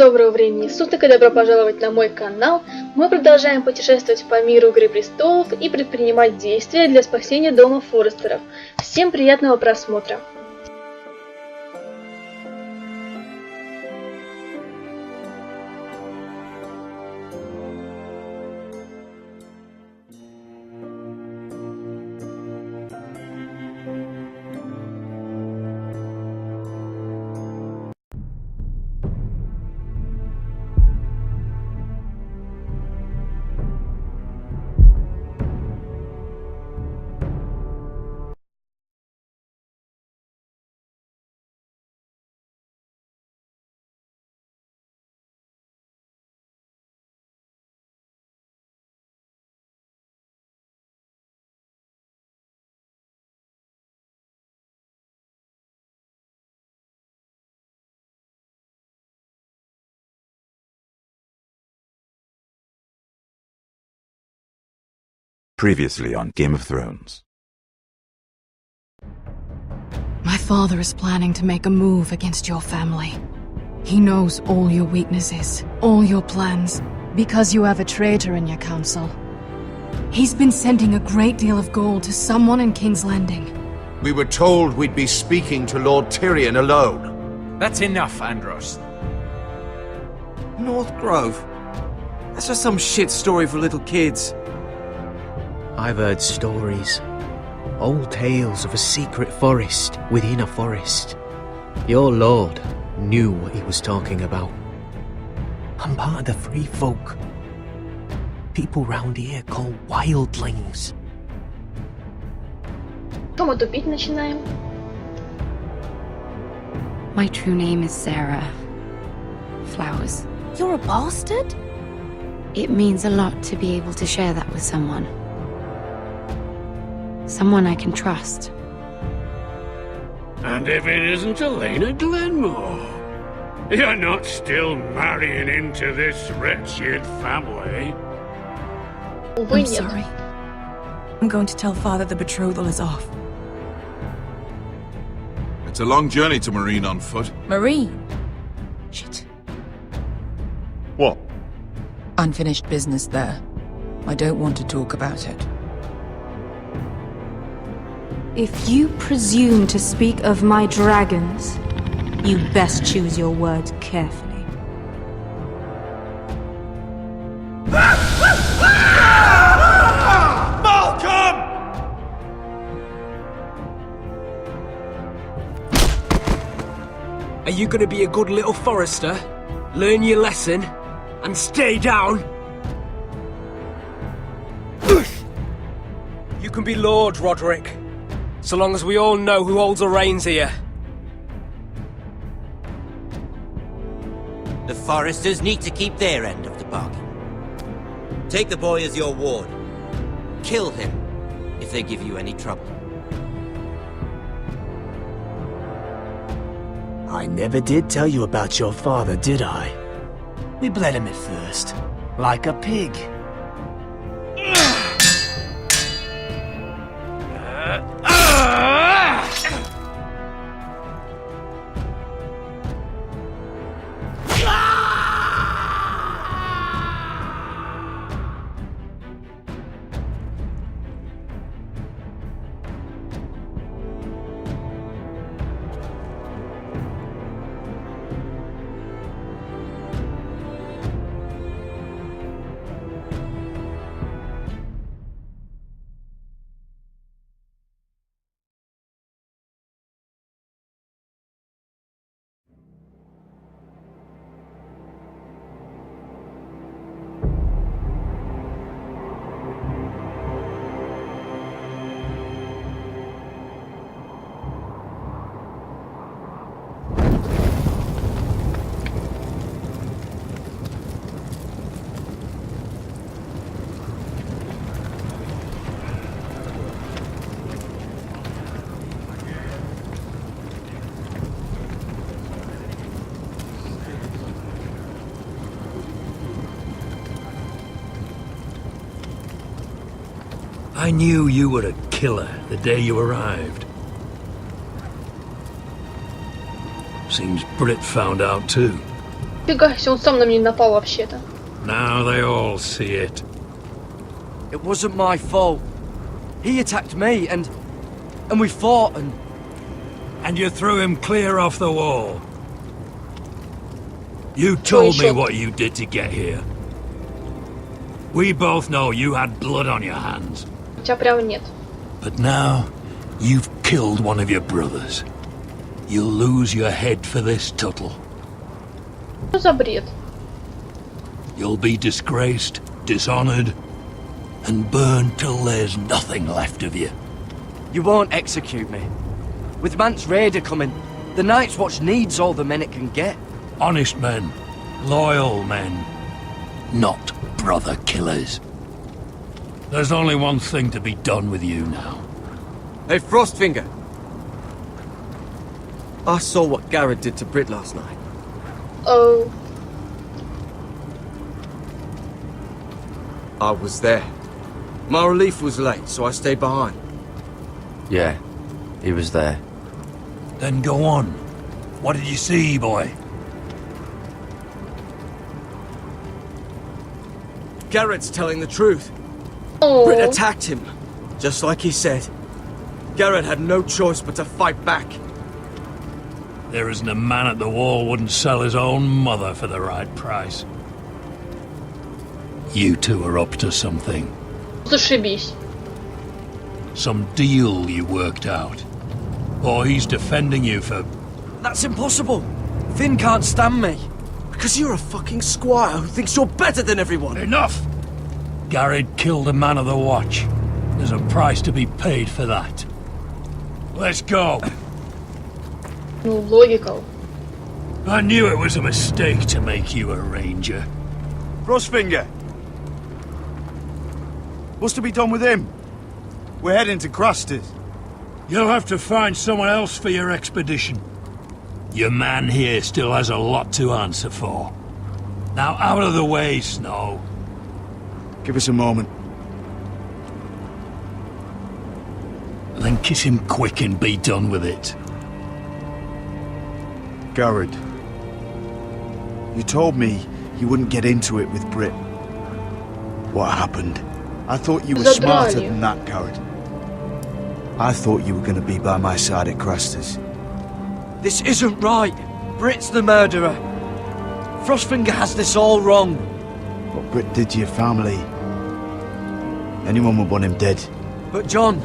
доброго времени суток и добро пожаловать на мой канал. Мы продолжаем путешествовать по миру Игры Престолов и предпринимать действия для спасения дома Форрестеров. Всем приятного просмотра! Previously on Game of Thrones. My father is planning to make a move against your family. He knows all your weaknesses, all your plans, because you have a traitor in your council. He's been sending a great deal of gold to someone in King's Landing. We were told we'd be speaking to Lord Tyrion alone. That's enough, Andros. North Grove? That's just some shit story for little kids. I've heard stories. Old tales of a secret forest within a forest. Your lord knew what he was talking about. I'm part of the free folk. People round here call wildlings. Что мы тупить начинаем? My true name is Sarah Flowers. You're a bastard? It means a lot to be able to share that with someone. Someone I can trust. And if it isn't Elena Glenmore, you're not still marrying into this wretched family. Увы, I'm нет. sorry. I'm going to tell Father the betrothal is off. It's a long journey to Marine on foot. Marine? Shit. What? Unfinished business there. I don't want to talk about it. If you presume to speak of my dragons, you best choose your words carefully. Malcolm! Are you gonna be a good little Forrester? Learn your lesson? And stay down? You can be Lord, Roderick. So long as we all know who holds the reins here. The Forresters need to keep their end of the bargain. Take the boy as your ward. Kill him if they give you any trouble. I never did tell you about your father, did I? We bled him at first, like a pig. I knew you were a killer the day you arrived. Seems Britt found out too. Фига себе, он сам на меня напал вообще-то. Now they all see it. It wasn't my fault. He attacked me, and we fought, And you threw him clear off the wall. You told me what you did to get here. We both know you had blood on your hands. У тебя прям нет. But now, you've killed one of your brothers. You'll lose your head for this, Tuttle. Что за бред? You'll be disgraced, dishonored, and burned till there's nothing left of you. you won't execute me. With Mance Raider coming, the Night's Watch needs all the men it can get. Honest men, loyal men, not brother killers. There's only one thing to be done with you now. Hey, Frostfinger. I saw what Garrett did to Brit last night. Oh. I was there. My relief was late, so I stayed behind. Yeah, he was there. Then go on. What did you see, boy? Garrett's telling the truth. Oh. Brit attacked him, just like he said. Garrett had no choice but to fight back. There isn't a man at the wall wouldn't sell his own mother for the right price. You two are up to something. Зашибись. Some deal you worked out. Or he's defending you for... That's impossible. Finn can't stand me. Because you're a fucking squire who thinks you're better than everyone. Enough! Garrett killed a man of the watch. There's a price to be paid for that. Let's go. Ну, логика. I knew it was a mistake to make you a ranger. Frostfinger! What's to be done with him? We're heading to Crusters. You'll have to find someone else for your expedition. Your man here still has a lot to answer for. Now out of the way, Snow. Give us a moment. Then kiss him quick and be done with it. Garrett, you told me you wouldn't get into it with Brit. What happened? I thought you were smarter than that, Garrett. I thought you were going to be by my side at Crusters. This isn't right. Brit's the murderer. Frostfinger has this all wrong. What Brit did to your family, anyone would want him dead. But John...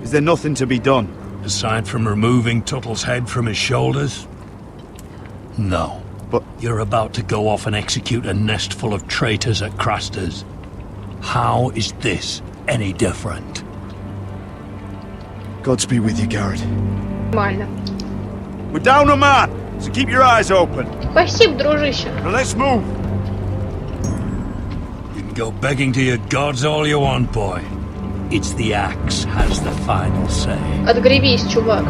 Is there nothing to be done? Aside from removing Tuttle's head from his shoulders? No. But you're about to go off and execute a nest full of traitors at Crusters. How is this any different? Godspeed with you, Garrett. Нормально. We're down a man, so keep your eyes open. Спасибо, дружище. Now let's move. You can go begging to your gods all you want, boy. It's the axe has the final say. Отгребись, чувак.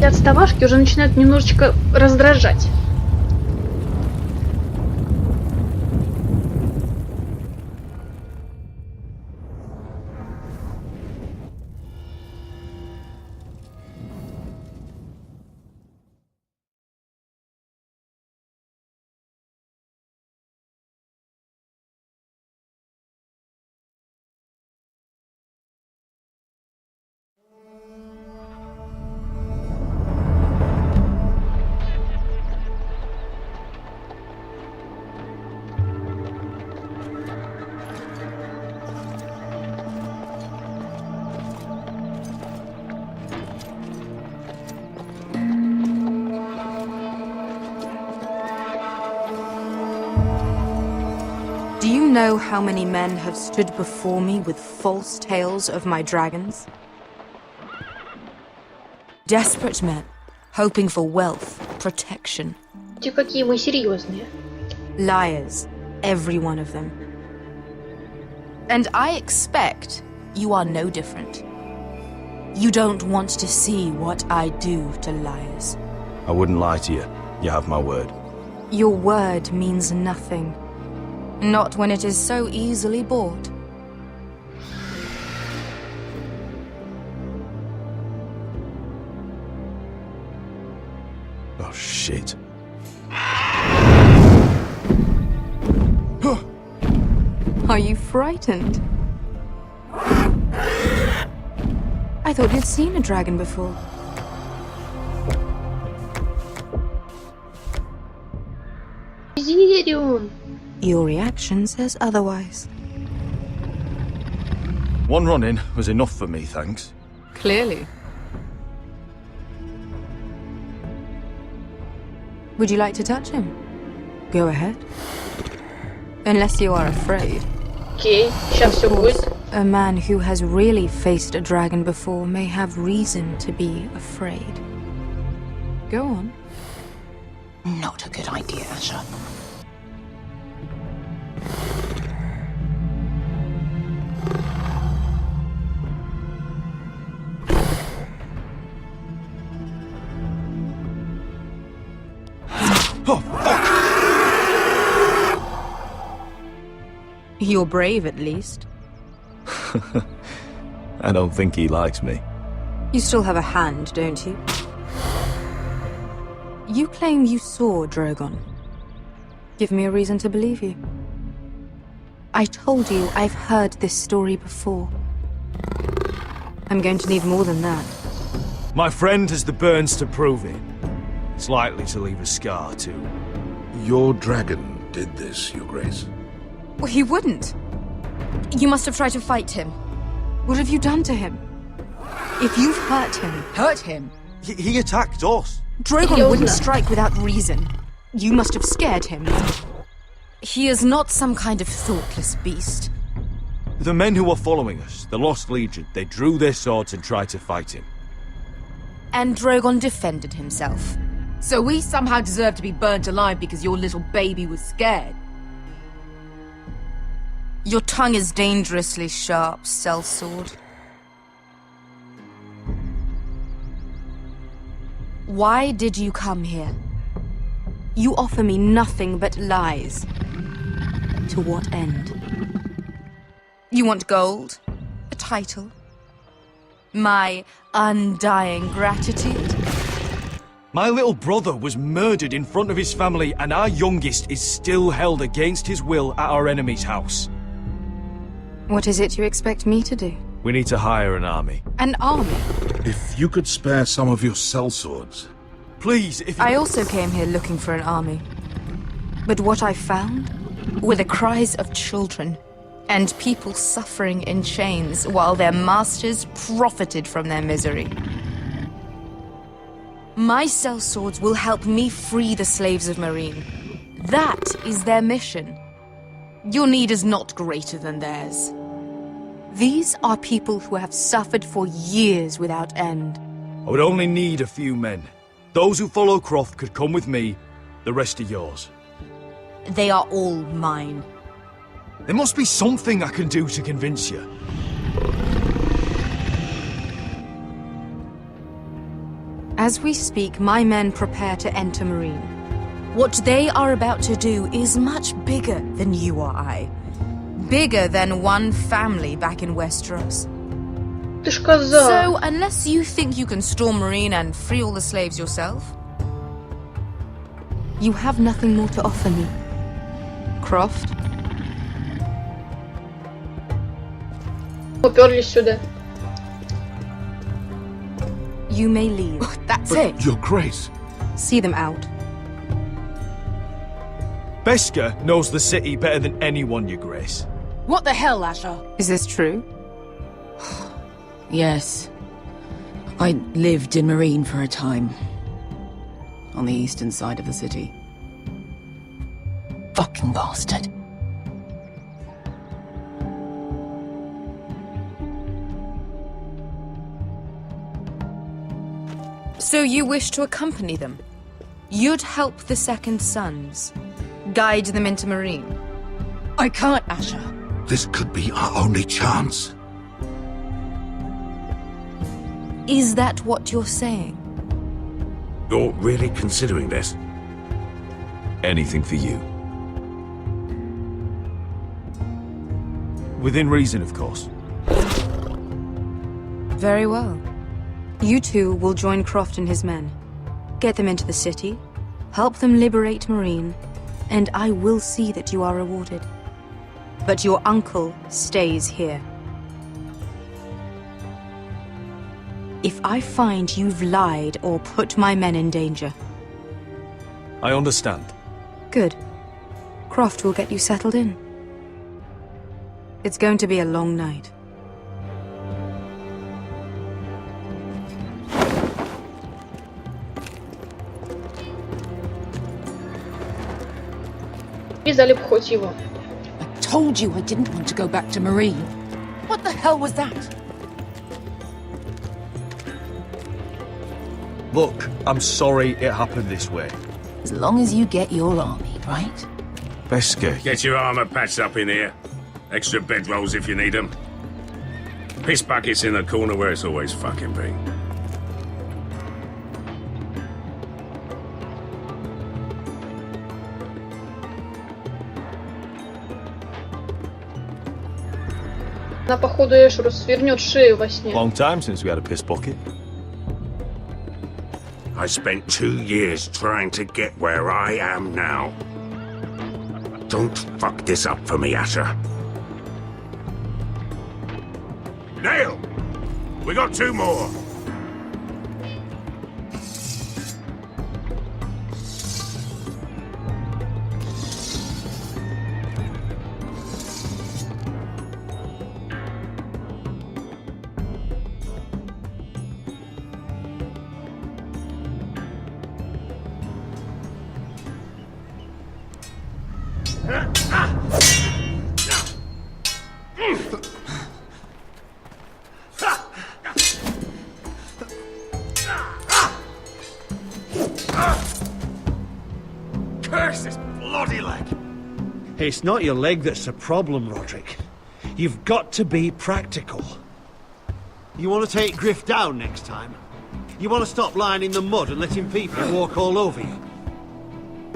Отставашки уже начинают немножечко раздражать. you know how many men have stood before me with false tales of my dragons? Desperate men, hoping for wealth, protection. Какие мы серьезные. Liars, every one of them. And I expect you are no different. You don't want to see what I do to liars. I wouldn't lie to you. You have my word. Your word means nothing. Not when it is so easily bought. Oh, shit. Are you frightened? I thought you'd seen a dragon before. Your reaction says otherwise. One run-in was enough for me, thanks. Clearly. Would you like to touch him? Go ahead. Unless you are afraid. Окей, сейчас все будет. A man who has really faced a dragon before may have reason to be afraid. Go on. Not a good idea, Asher. Oh, fuck! You're brave, at least. I don't think he likes me. You still have a hand, don't you? You claim you saw Drogon. Give me a reason to believe you. I told you I've heard this story before. I'm going to need more than that. My friend has the burns to prove it. It's likely to leave a scar, too. Your dragon did this, Your Grace. Well, he wouldn't. You must have tried to fight him. What have you done to him? If you've hurt him... Hurt him? He attacked us. Drogon wouldn't strike without reason. You must have scared him. He is not some kind of thoughtless beast. The men who were following us, the Lost Legion, they drew their swords and tried to fight him. And Drogon defended himself. So we somehow deserve to be burnt alive because your little baby was scared? Your tongue is dangerously sharp, sellsword. Why did you come here? You offer me nothing but lies. To what end? You want gold? A title? My undying gratitude? My little brother was murdered in front of his family, and our youngest is still held against his will at our enemy's house. What is it you expect me to do? We need to hire an army. An army? If you could spare some of your sellswords. Please, if you... I also came here looking for an army. But what I found were the cries of children and people suffering in chains while their masters profited from their misery. My sellswords will help me free the slaves of Meereen. That is their mission. Your need is not greater than theirs. These are people who have suffered for years without end. I would only need a few men. Those who follow Croft could come with me, the rest are yours. They are all mine. There must be something I can do to convince you. As we speak, my men prepare to enter Meereen. What they are about to do is much bigger than you or I. Bigger than one family back in Westeros. So, unless you think you can storm Meereen and free all the slaves yourself, you have nothing more to offer me. Croft? Уперлись сюда. You may leave. That's it. Your Grace. See them out. Beskha knows the city better than anyone, Your Grace. What the hell, Asher? Is this true? Yes. I lived in Meereen for a time. On the eastern side of the city. Fucking bastard. So you wish to accompany them? You'd help the second sons, guide them into Marine. I can't, Asher. This could be our only chance. Is that what you're saying? You're really considering this? Anything for you. Within reason, of course. Very well. You two will join Croft and his men. Get them into the city, help them liberate Marine, and I will see that you are rewarded. But your uncle stays here. If I find you've lied or put my men in danger... I understand. Good. Croft will get you settled in. It's going to be a long night. И залепхать его. I told you I didn't want to go back to Marine. What the hell was that? Look, I'm sorry it happened this way. As long as you get your army, right? Beske. Get your armor patched up in here. Extra bedrolls if you need them. Piss buckets in the corner where it's always fucking been. Она, походу, Эшеру свернет шею во сне. Long time since we had a piss bucket. I spent 2 years trying to get where I am now. Don't fuck this up for me, Asher. Nail! We got 2 more! Curse this bloody leg! It's not your leg that's the problem, Roderick. You've got to be practical. You want to take Griff down next time? You want to stop lying in the mud and letting people walk all over you?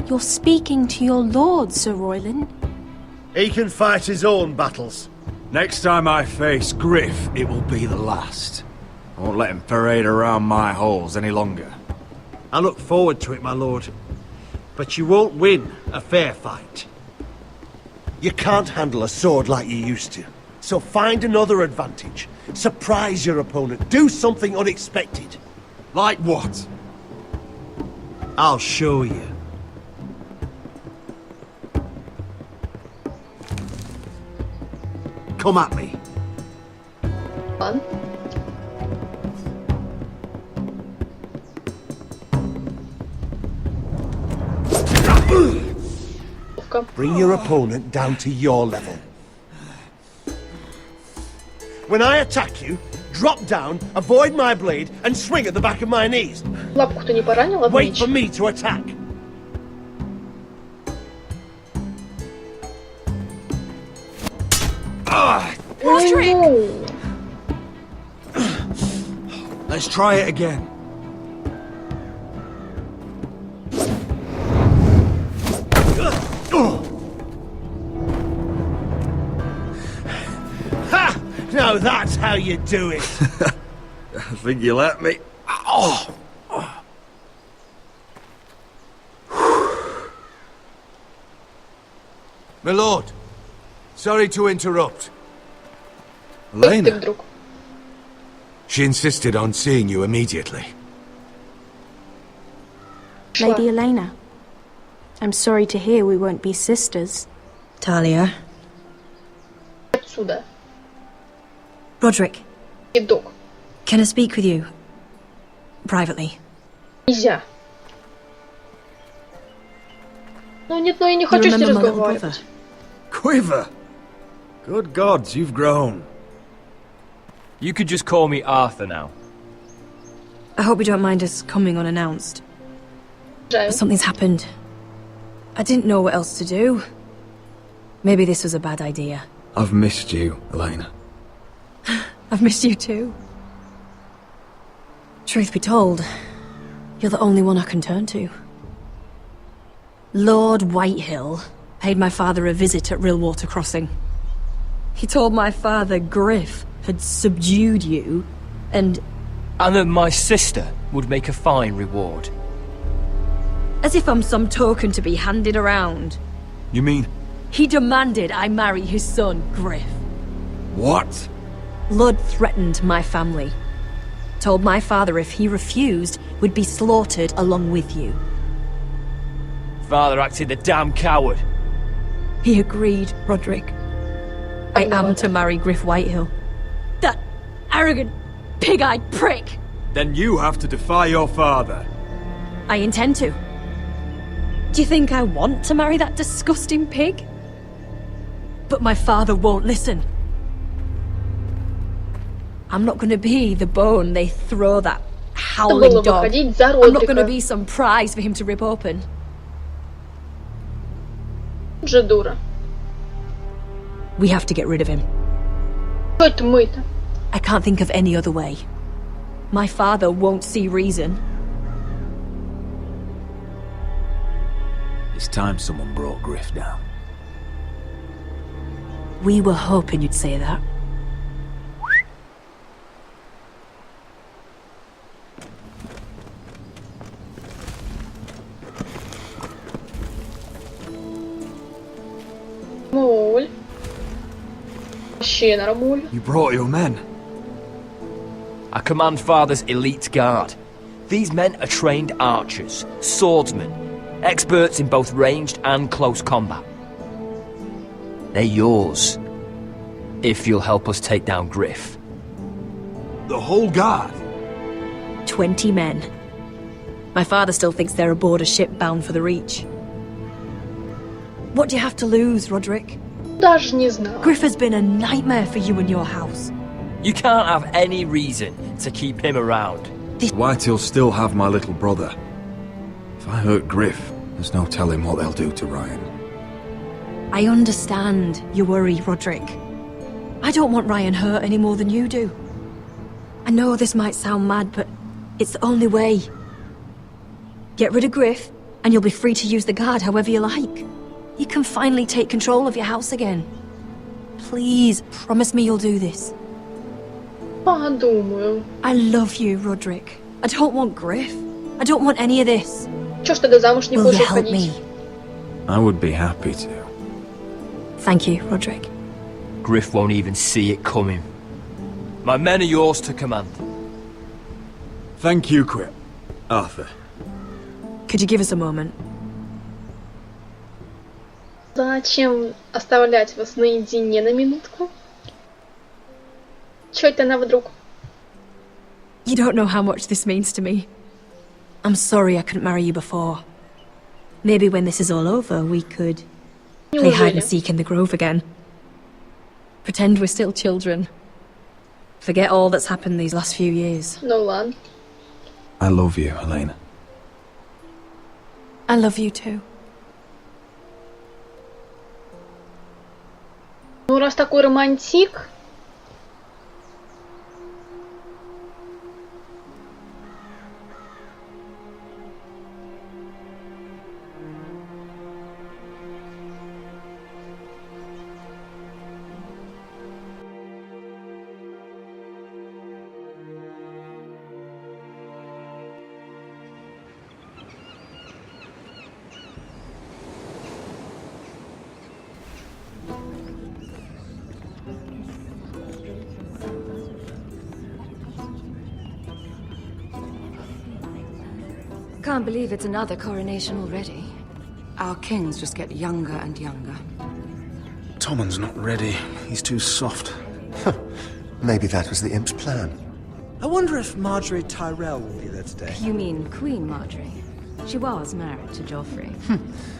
You're speaking to your lord, Sir Royland. He can fight his own battles. Next time I face Griff, it will be the last. I won't let him parade around my halls any longer. I look forward to it, my lord. But you won't win a fair fight. You can't handle a sword like you used to. So find another advantage. Surprise your opponent. Do something unexpected. Like what? I'll show you. Come at me. Fun. Bring your opponent down to your level. When I attack you, drop down, avoid my blade, and swing at the back of my knees. Лапку-то не поранила? Wait for me to attack. Roderick! Let's try it again. Ha! Now that's how you do it. I think you let me. Oh! My lord, sorry to interrupt. Elena? She insisted on seeing you immediately. Lady Elena, I'm sorry to hear we won't be sisters. Talia. Отсюда. Roderick. Док. Can I speak with you? Privately. Нельзя. Ну нет, ну я не хочу с ней разговаривать. Quiver? Good gods, you've grown. You could just call me Arthur now. I hope you don't mind us coming unannounced. But something's happened. I didn't know what else to do. Maybe this was a bad idea. I've missed you, Elena. I've missed you too. Truth be told, you're the only one I can turn to. Lord Whitehill paid my father a visit at Rillwater Crossing. He told my father Griff had subdued you, and that my sister would make a fine reward. as if I'm some token to be handed around. You mean... He demanded I marry his son, Griff. What? Lud threatened my family. Told my father if he refused, we'd be slaughtered along with you. Father acted the damn coward. He agreed, Roderick. I am to marry Griff Whitehill. That arrogant, pig-eyed prick! Then you have to defy your father. I intend to. Do you think I want to marry that disgusting pig? But my father won't listen. I'm not gonna be the bone they throw that howling dog. I'm not gonna be some prize for him to rip open. We have to get rid of him. I can't think of any other way. My father won't see reason. It's time someone brought Griff down. We were hoping you'd say that. You brought your men. I command Father's elite guard. These men are trained archers, swordsmen, experts in both ranged and close combat. They're yours, if you'll help us take down Griff. The whole guard? 20 men. My father still thinks they're aboard a ship bound for the Reach. What do you have to lose, Roderick? Griff has been a nightmare for you and your house. You can't have any reason to keep him around. Whitehill'll still have my little brother. If I hurt Griff, there's no telling what they'll do to Ryan. I understand your worry, Roderick. I don't want Ryan hurt any more than you do. I know this might sound mad, but it's the only way. Get rid of Griff, and you'll be free to use the guard however you like. You can finally take control of your house again. Please, promise me you'll do this. I love you, Roderick. I don't want Griff. I don't want any of this. Will you help me? I would be happy to. Thank you, Roderick. Griff won't even see it coming. My men are yours to command. Thank you, Quip. Arthur. Could you give us a moment? Зачем оставлять вас наедине на минутку? Чё это она вдруг? You don't know how much this means to me. I'm sorry I couldn't marry you before. Maybe when this is all over, we could play hide and seek in the grove again. Pretend we're still children. Forget all that's happened these last few years. Nolan. I love you, Elena. I love you too. Ну, раз такой романтик... Can't believe it's another coronation already. Our kings just get younger and younger. Tommen's not ready. He's too soft. Maybe that was the imp's plan. I wonder if Marjorie Tyrell will be there today. You mean Queen Marjorie? She was married to Joffrey.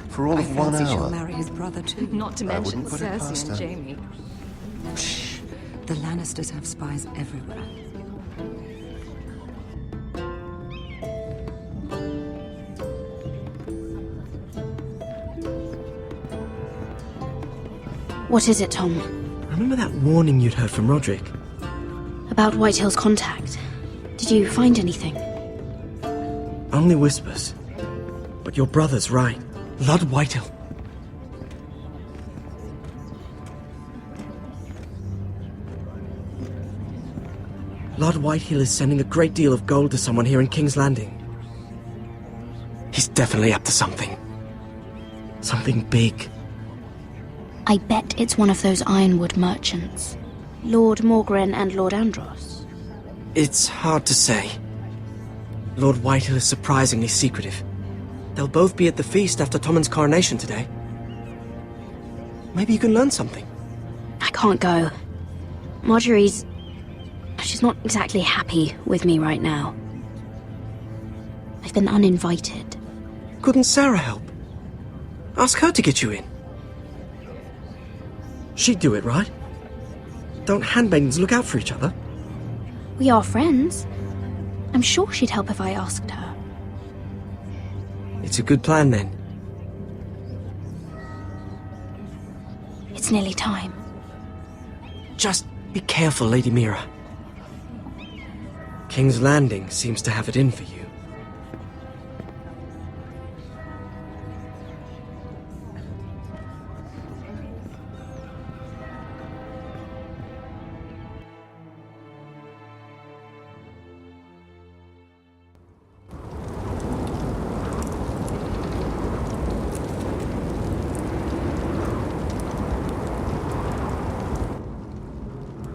For all of 1 hour. She'll marry his brother too. Not to mention Cersei and Jaime. The Lannisters have spies everywhere. What is it, Tom? Remember that warning you'd heard from Roderick? About Whitehill's contact. Did you find anything? Only whispers. But your brother's right. Lord Whitehill. Lord Whitehill is sending a great deal of gold to someone here in King's Landing. He's definitely up to something. Something big. I bet it's one of those ironwood merchants. Lord Morgren and Lord Andros. It's hard to say. Lord Whitehill is surprisingly secretive. They'll both be at the feast after Tommen's coronation today. Maybe you can learn something. I can't go. Marjorie's... she's not exactly happy with me right now. I've been uninvited. Couldn't Sarah help? Ask her to get you in. She'd do it, right? Don't handmaidens look out for each other? We are friends. I'm sure she'd help if I asked her. It's a good plan, then. It's nearly time. Just be careful, Lady Mira. King's Landing seems to have it in for you.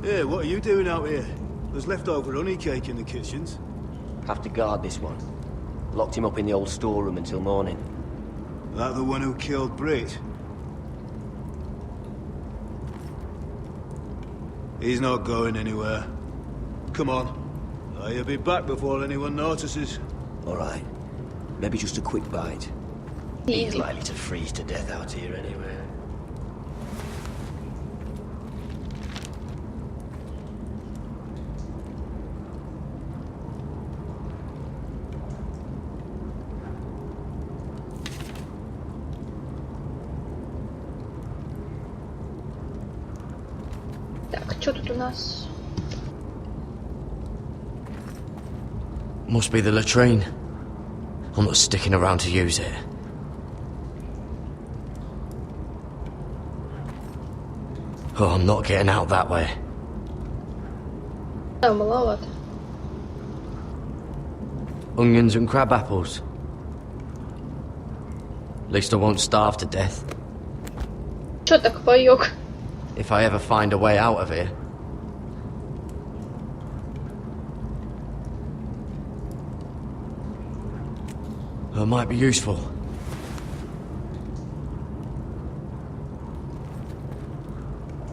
Yeah, what are you doing out here? There's leftover honey cake in the kitchens. Have to guard this one. Locked him up in the old storeroom until morning. That the one who killed Brit? He's not going anywhere. Come on. He'll be back before anyone notices. Alright. Maybe just a quick bite. He's likely to freeze to death out here anyway. Так, что тут у нас? Must be the latrine. I'm not sticking around to use it. Oh, I'm not getting out that way. Да, маловато. Onions and crab apples. At least I won't starve to death. Чё так паёк? If I ever find a way out of here. It might be useful.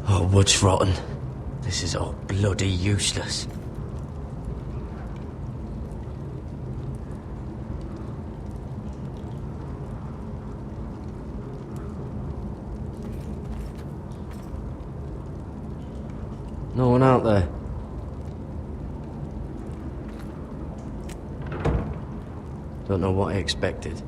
Oh, wood's rotten. This is all bloody useless. No one out there. Don't know what I expected.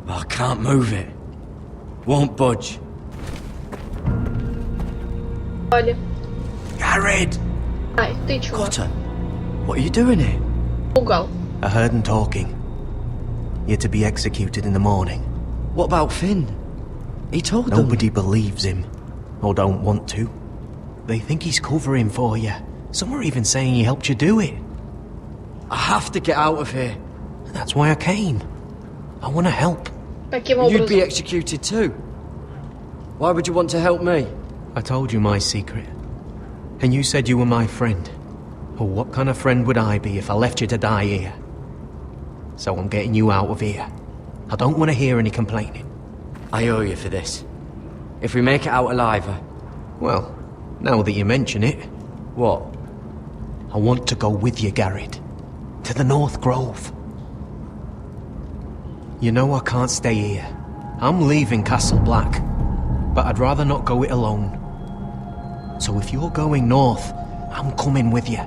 I can't move it. Won't budge. Garrett! Ай, ты чё? Cotter, what are you doing here? Пугал. I heard them talking. You're to be executed in the morning. What about Finn? He told them. Nobody believes him. Or don't want to. They think he's covering for you. Some are even saying he helped you do it. I have to get out of here. That's why I came. I want to help. Каким образом? You'd be executed too. Why would you want to help me? I told you my secret. And you said you were my friend. Well, what kind of friend would I be if I left you to die here? So I'm getting you out of here. I don't want to hear any complaining. I owe you for this. If we make it out alive... Well, now that you mention it... What? I want to go with you, Garrett. To the North Grove. You know I can't stay here. I'm leaving Castle Black. But I'd rather not go it alone. So if you're going north, I'm coming with you.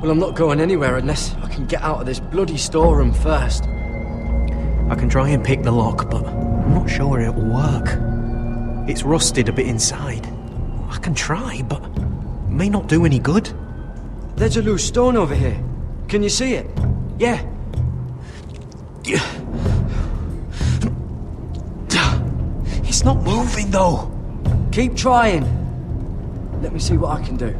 Well, I'm not going anywhere unless I can get out of this bloody storeroom first. I can try and pick the lock, but I'm not sure it'll work. It's rusted a bit inside. I can try, but it may not do any good. There's a loose stone over here. Can you see it? Yeah. It's not moving, though. Keep trying. Let me see what I can do.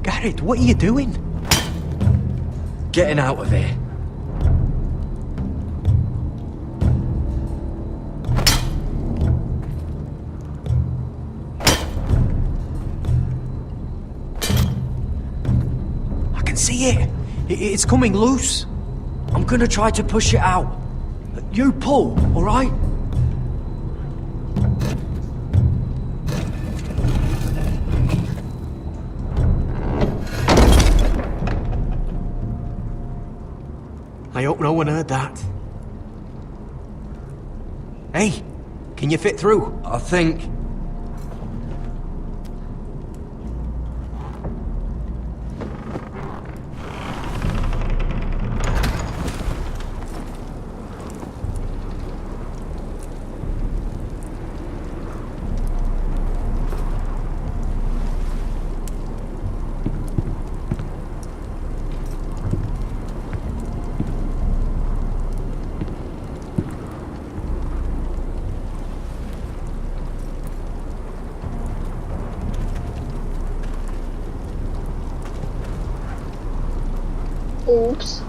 Garrett, what are you doing? Getting out of here. I can see it. It's coming loose. I'm gonna try to push it out. You pull, all right? I hope no one heard that. Hey, can you fit through? I think. Упс.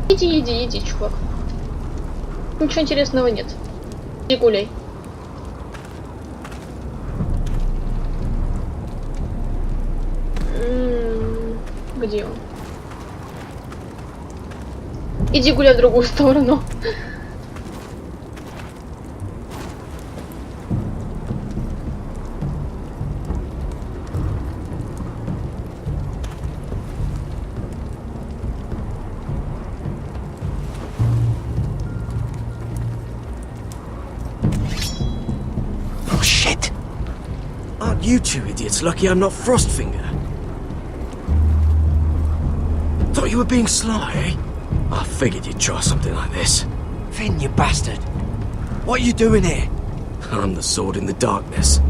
Иди, чувак. Ничего интересного нет. Иди гуляй. Где он? Иди гуляй в другую сторону. You two idiots lucky I'm not Frostfinger. Thought you were being sly, eh? I figured you'd try something like this. Finn, you bastard. What are you doing here? I'm the sword in the darkness.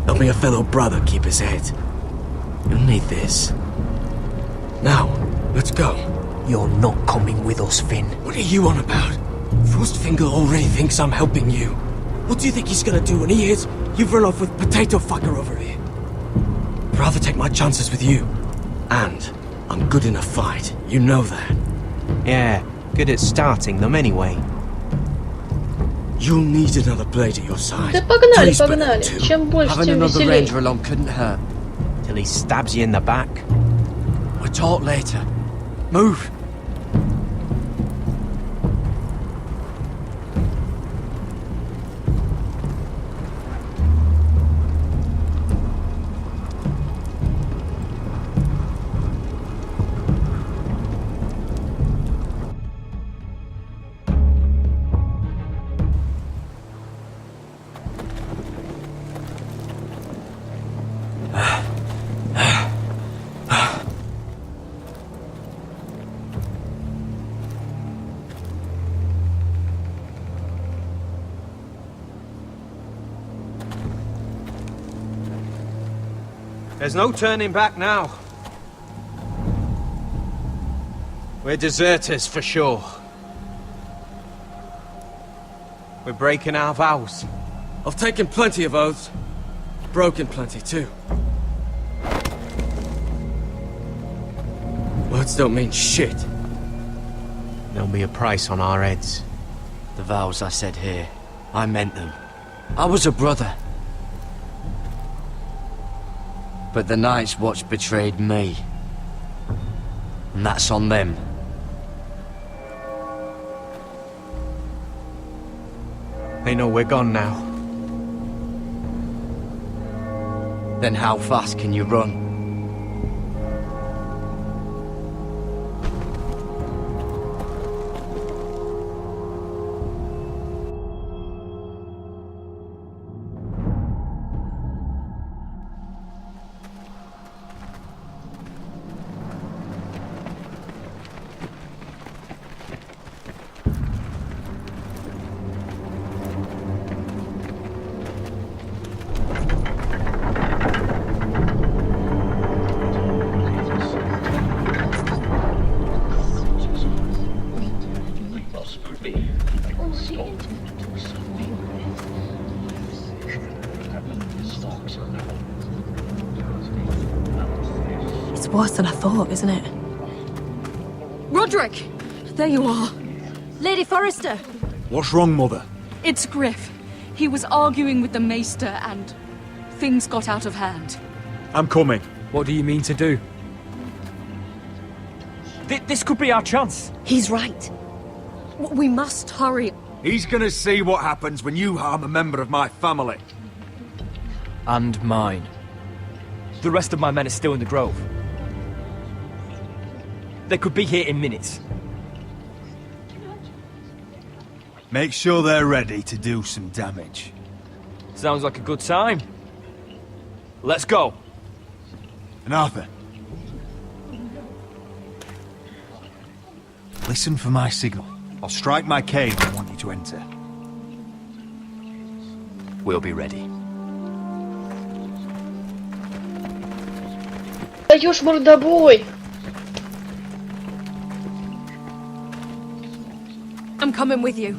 Help me a fellow brother keep his head. You'll need this. Now, let's go. You're not coming with us, Finn. What are you on about? Frostfinger already thinks I'm helping you. What do you think he's gonna do when he hears you've run off with potato fucker over here? I'd rather take my chances with you. And I'm good in a fight. You know that. Yeah, good at starting them anyway. You'll need another blade at your side. Да погнали. Чем больше, Having тем another веселее. ranger along couldn't hurt. Till he stabs you in the back. We'll talk later. Move. There's no turning back now. We're deserters for sure. We're breaking our vows. I've taken plenty of oaths. Broken plenty too. Words don't mean shit. There'll be a price on our heads. The vows I said here, I meant them. I was a brother. But the Night's Watch betrayed me. And that's on them. They know we're gone now. Then how fast can you run? worse than I thought, isn't it? Roderick! There you are. Lady Forrester! What's wrong, Mother? It's Griff. He was arguing with the Maester and things got out of hand. I'm coming. What do you mean to do? This could be our chance. He's right. We must hurry. He's gonna see what happens when you harm a member of my family. And mine. The rest of my men are still in the grove. They could be here in minutes. Make sure they're ready to do some damage. Sounds like a good time. Let's go. And Arthur, listen for my signal. I'll strike my cane when I want you to enter. We'll be ready. Даешь мордобой! I'm coming with you.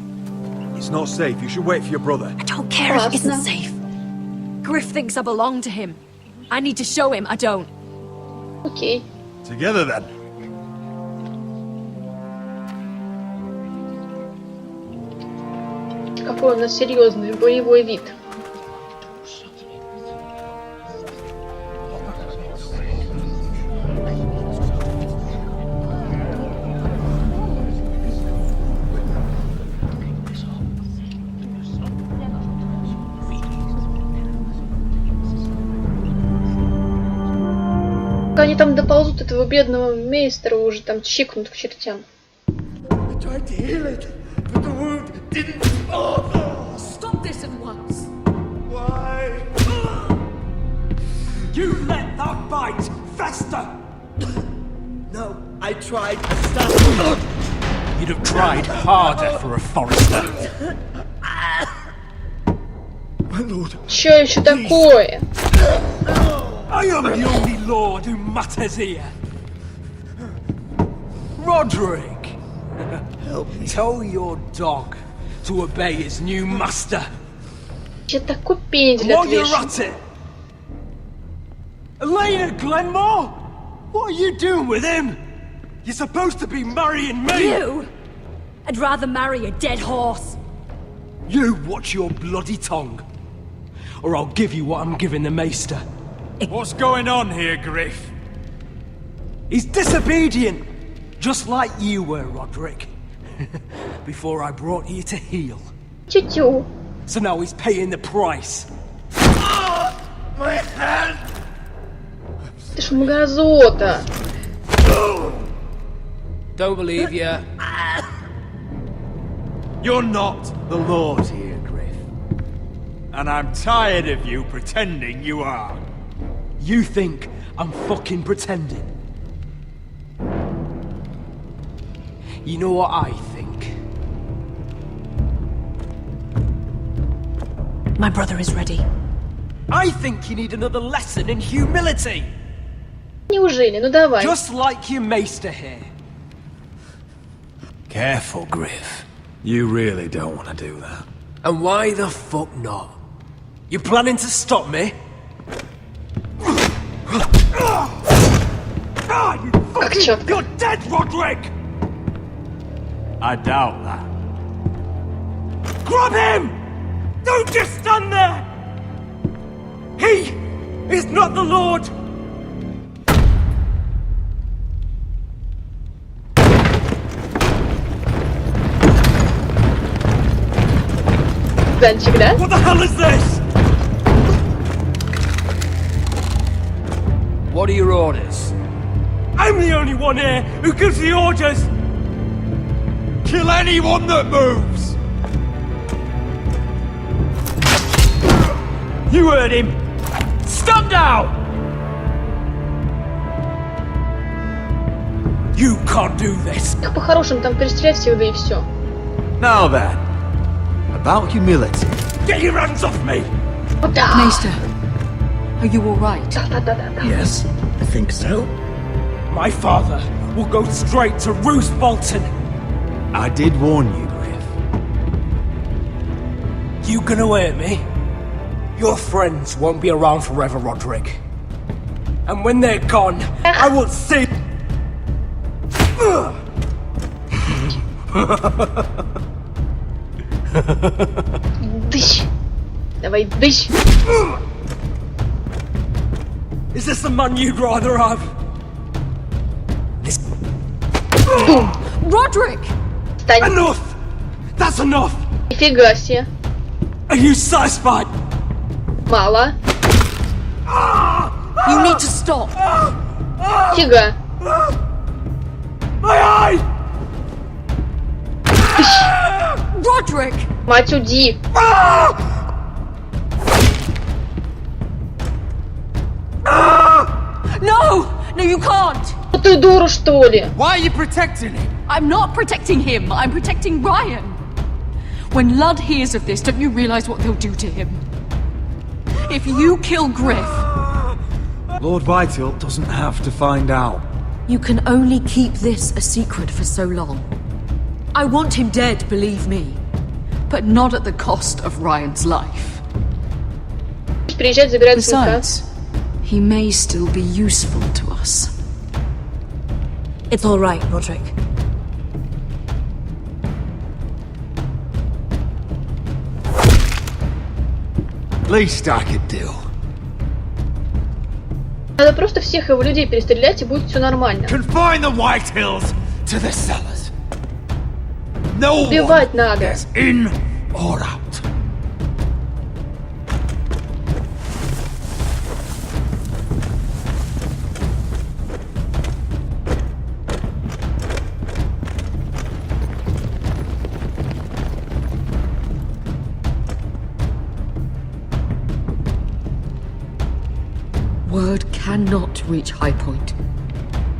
It's not safe. You should wait for your brother. I don't care if it isn't safe. Griff thinks I belong to him. I need to show him I don't. Окей. Together then. Какой у нас серьезный боевой вид. Пока они там доползут, этого бедного мейстера уже там чикнут к чертям. Stop this at once. Why? You let that bite fester! No, I tried to stop. You'd have tried harder for a Forrester. My lord. Чё еще такое? I am the only lord who matters here. Roderick! Help me. Tell your dog to obey his new master. Че такой пендель While you're отвешен? at it! Elena Glenmore? What are you doing with him? You're supposed to be marrying me! You? I'd rather marry a dead horse. You watch your bloody tongue, or I'll give you what I'm giving the Maester. What's going on here, Griff? He's disobedient, just like you were, Roderick. Before I brought you to heel. Тю-тю. So now he's paying the price. My hand! Ты ж мразота. Don't believe ya. You're not the Lord here, Griff. And I'm tired of you pretending you are. You think I'm fucking pretending? You know what I think? My brother is ready. I think you need another lesson in humility. Неужели? Ну давай. Just like your maester here. Careful, Griff. You really don't want to do that. And why the fuck not? You planning to stop me? You're dead, Roderick! I doubt that. Grab him! Don't just stand there! He is not the Lord! Данчик, да? What the hell is this? What are your orders? I'm the only one here who gives the orders! Kill anyone that moves! You heard him! Stop now! You can't do this! Как по-хорошему там перестрелять всех, да и все. Now then, about humility. Get your hands off me! Да. Maester, are you all right? Да. Yes, I think so. My father will go straight to Roose Bolton. I did warn you, Griff. You gonna hurt me? Your friends won't be around forever, Roderick. And when they're gone, I will see. Дыщ. Давай, дыщ. Is this the man you'd rather have? This... Roderick! Встань. Enough! That's enough! Нифига себе. Are you satisfied? Мало. You need to stop. Фига. My eye! Roderick! Мать уди. No! No, you can't! Ну ты дура, что ли? Why are you protecting him? I'm not protecting him. I'm protecting Ryan. When Ludd hears of this, don't you realize what they'll do to him? If you kill Griff... Lord Whitehall doesn't have to find out. You can only keep this a secret for so long. I want him dead, believe me. But not at the cost of Ryan's life. Приезжать, забирать сынка. Besides, he may still be useful to us. It's all right, Roderick. Least I could do. Надо просто всех его людей перестрелять, и будет все нормально. Confine the Whitehills to the cellars. No Убивать one надо. gets in or out. Word cannot reach High Point.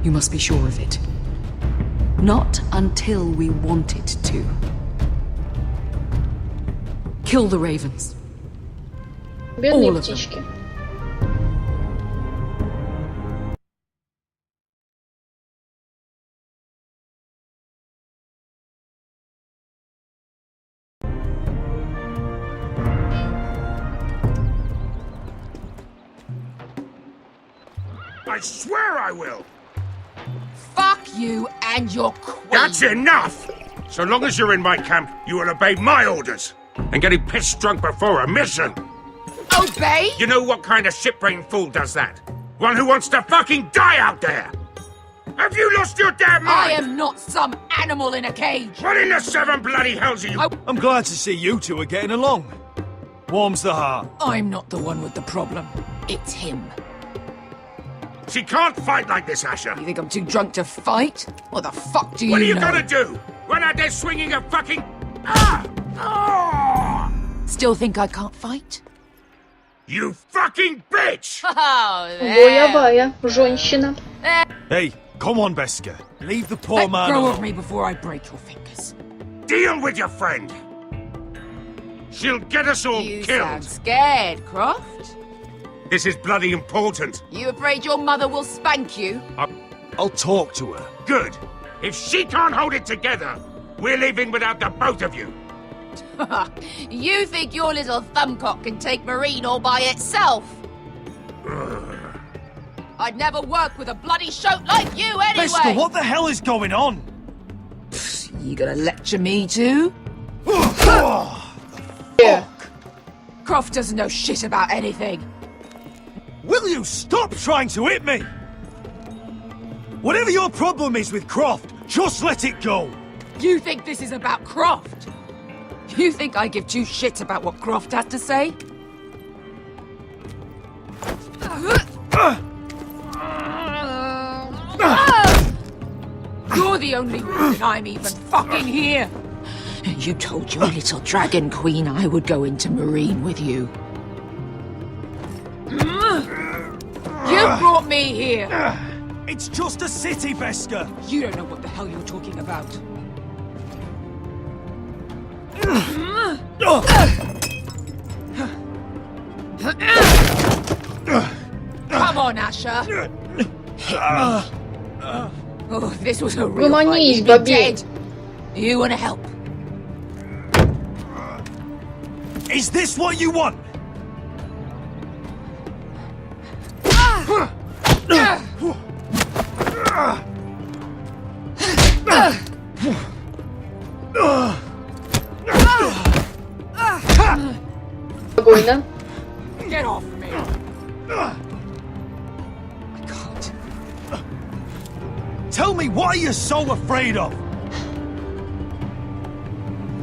You must be sure of it. Not until we want it to. Kill the ravens. Бедные All of them. птички. I swear I will! Fuck you and your queen. That's enough! So long as you're in my camp, you will obey my orders. And getting pissed drunk before a mission. Obey? You know what kind of shit-brained fool does that? One who wants to fucking die out there! Have you lost your damn mind? I am not some animal in a cage. What in the seven bloody hells are you? I'm glad to see you two are getting along. Warms the heart. I'm not the one with the problem. It's him. She can't fight like this, Asher. You think I'm too drunk to fight? What the fuck do you know? What are you gonna do? Run out there swinging a fucking... Still think I can't fight? You fucking bitch! Боевая женщина. Hey, come on, Beska. Leave the poor Let man go alone. of me before I break your fingers. Deal with your friend. She'll get us all You killed. sound scared, Croft. This is bloody important. You afraid your mother will spank you? I'll talk to her. Good. If she can't hold it together, we're leaving without the both of you. You think your little thumbcock can take Marine all by itself? I'd never work with a bloody shote like you anyway! Beska, what the hell is going on? You gonna lecture me too? Yeah. Croft doesn't know shit about anything. Will you stop trying to hit me? Whatever your problem is with Croft, just let it go. You think this is about Croft? You think I give two shits about what Croft has to say? You're the only reason I'm even fucking here. You told your little dragon queen I would go into Marine with you. You brought me here. It's just a city, Beska. You don't know what the hell you're talking about. Come on, Asher. Oh, if this was a real fight, you'd be dead. You want to help? Is this what you want? Спокойно. Get off me! I can't. Tell me, what are you so afraid of?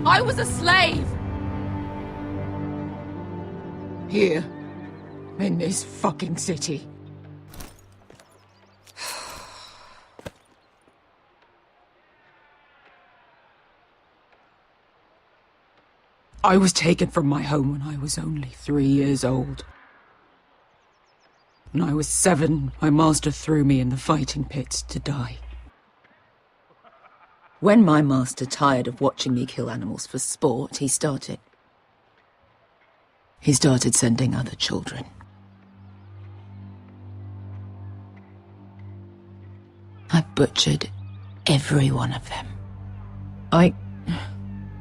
I was a slave! Here. In this fucking city. I was taken from my home when I was only 3 years old. When I was 7, my master threw me in the fighting pits to die. When my master tired of watching me kill animals for sport, he started sending other children. I butchered every one of them.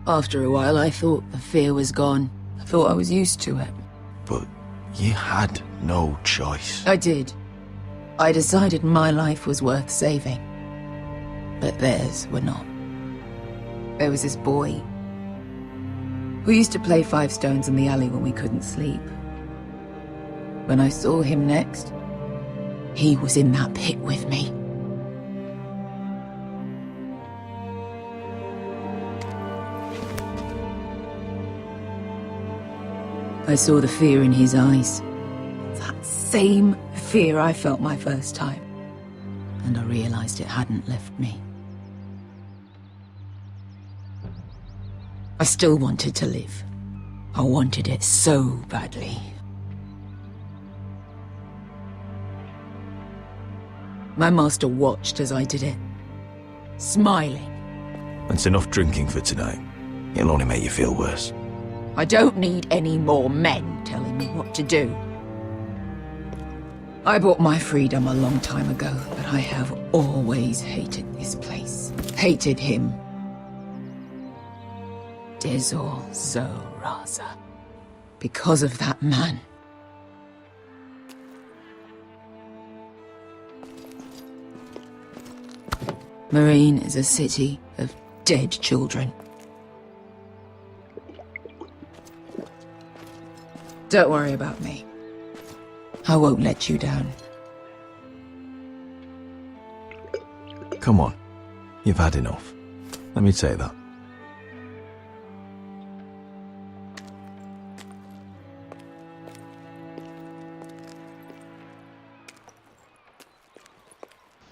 After a while, I thought the fear was gone. I thought I was used to it. But you had no choice. I did. I decided my life was worth saving. But theirs were not. There was this boy who used to play 5 stones in the alley when we couldn't sleep. When I saw him next, he was in that pit with me. I saw the fear in his eyes. That same fear I felt my first time. And I realized it hadn't left me. I still wanted to live. I wanted it so badly. My master watched as I did it, smiling. That's enough drinking for tonight. It'll only make you feel worse. I don't need any more men telling me what to do. I bought my freedom a long time ago, but I have always hated this place. Hated him. Dezor Zoraza. Because of that man. Marine is a city of dead children. Don't worry about me. I won't let you down. Come on. You've had enough. Let me say that.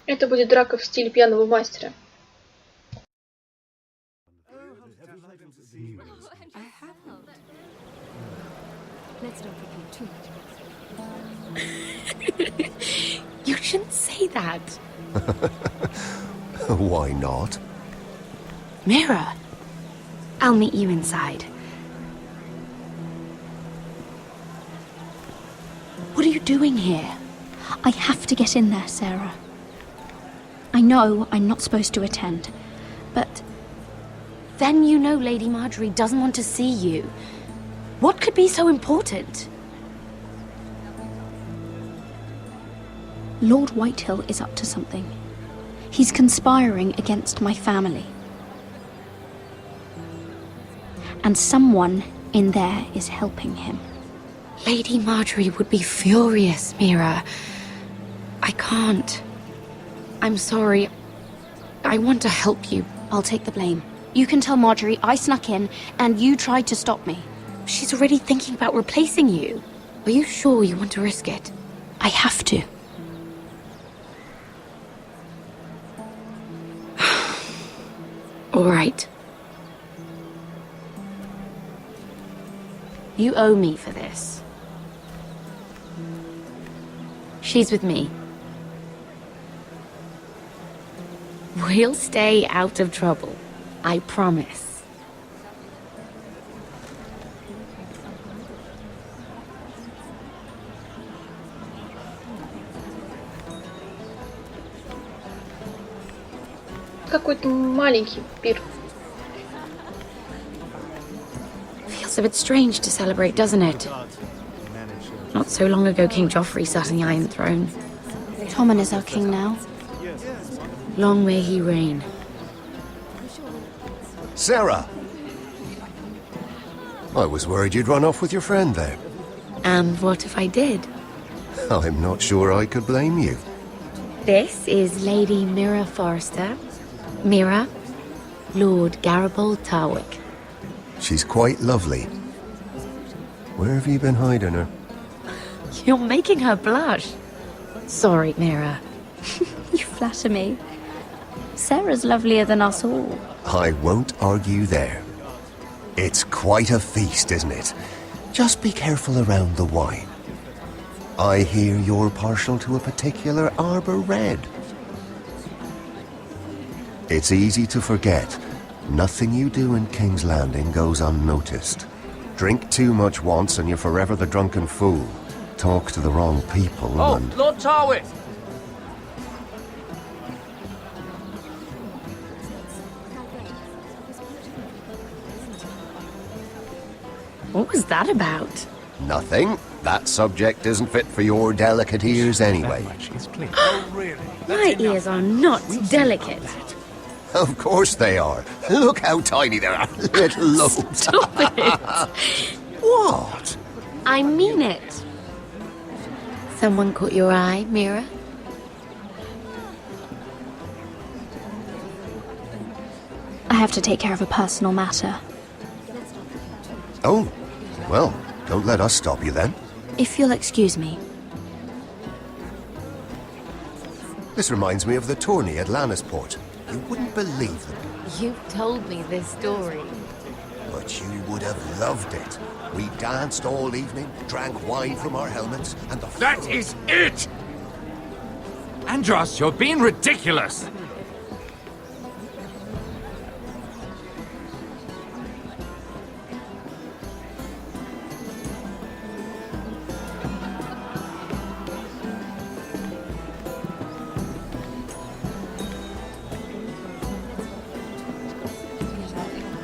Это будет драка в стиле пьяного мастера. You shouldn't say that. Why not? Mira, I'll meet you inside. What are you doing here? I have to get in there, Sarah. I know I'm not supposed to attend, but then you know Lady Marjorie doesn't want to see you. What could be so important? Lord Whitehill is up to something. He's conspiring against my family. And someone in there is helping him. Lady Marjorie would be furious, Mira. I can't. I'm sorry. I want to help you. I'll take the blame. You can tell Marjorie I snuck in and you tried to stop me. She's already thinking about replacing you. Are you sure you want to risk it? I have to. All right. You owe me for this. She's with me. We'll stay out of trouble. I promise. Какой-то маленький пир. Feels a bit strange to celebrate, doesn't it? Not so long ago, King Joffrey sat on the Iron Throne. Tommen is our king now. Long may he reign. Sarah! I was worried you'd run off with your friend there. And what if I did? I'm not sure I could blame you. This is Lady Mira Forrester. Mira, Lord Garibaldi Tarwick. She's quite lovely. Where have you been hiding her? You're making her blush. Sorry, Mira. You flatter me. Sarah's lovelier than us all. I won't argue there. It's quite a feast, isn't it? Just be careful around the wine. I hear you're partial to a particular Arbor Red. It's easy to forget. Nothing you do in King's Landing goes unnoticed. Drink too much once and you're forever the drunken fool. Talk to the wrong people and... Lord Tarwick! What was that about? Nothing. That subject isn't fit for your delicate ears anyway. My ears are not delicate. Of course they are. Look how tiny they are. Little lobes. Stop it. What? I mean it. Someone caught your eye, Mira? I have to take care of a personal matter. Oh, well, don't let us stop you then. If you'll excuse me. This reminds me of the tourney at Lannisport. You wouldn't believe them. You've told me this story. But you would have loved it. We danced all evening, drank wine from our helmets, and the... That is it! Andros, you're being ridiculous!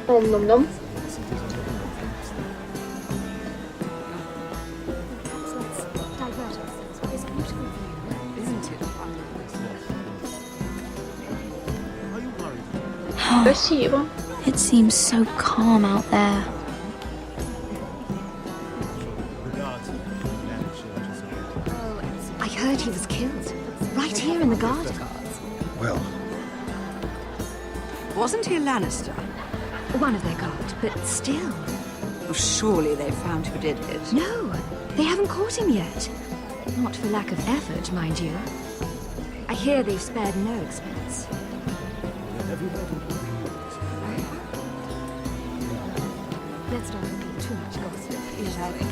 Nom nom nom. Красиво. It seems so calm out there. I heard he was killed. Right here in the garden. Well... Wasn't he a Lannister? One of their guard, but still. Surely they found who did it. No, they haven't caught him yet. Not for lack of effort, mind you. I hear they've spared no expense. Let's not repeat too much gossip. Lovely.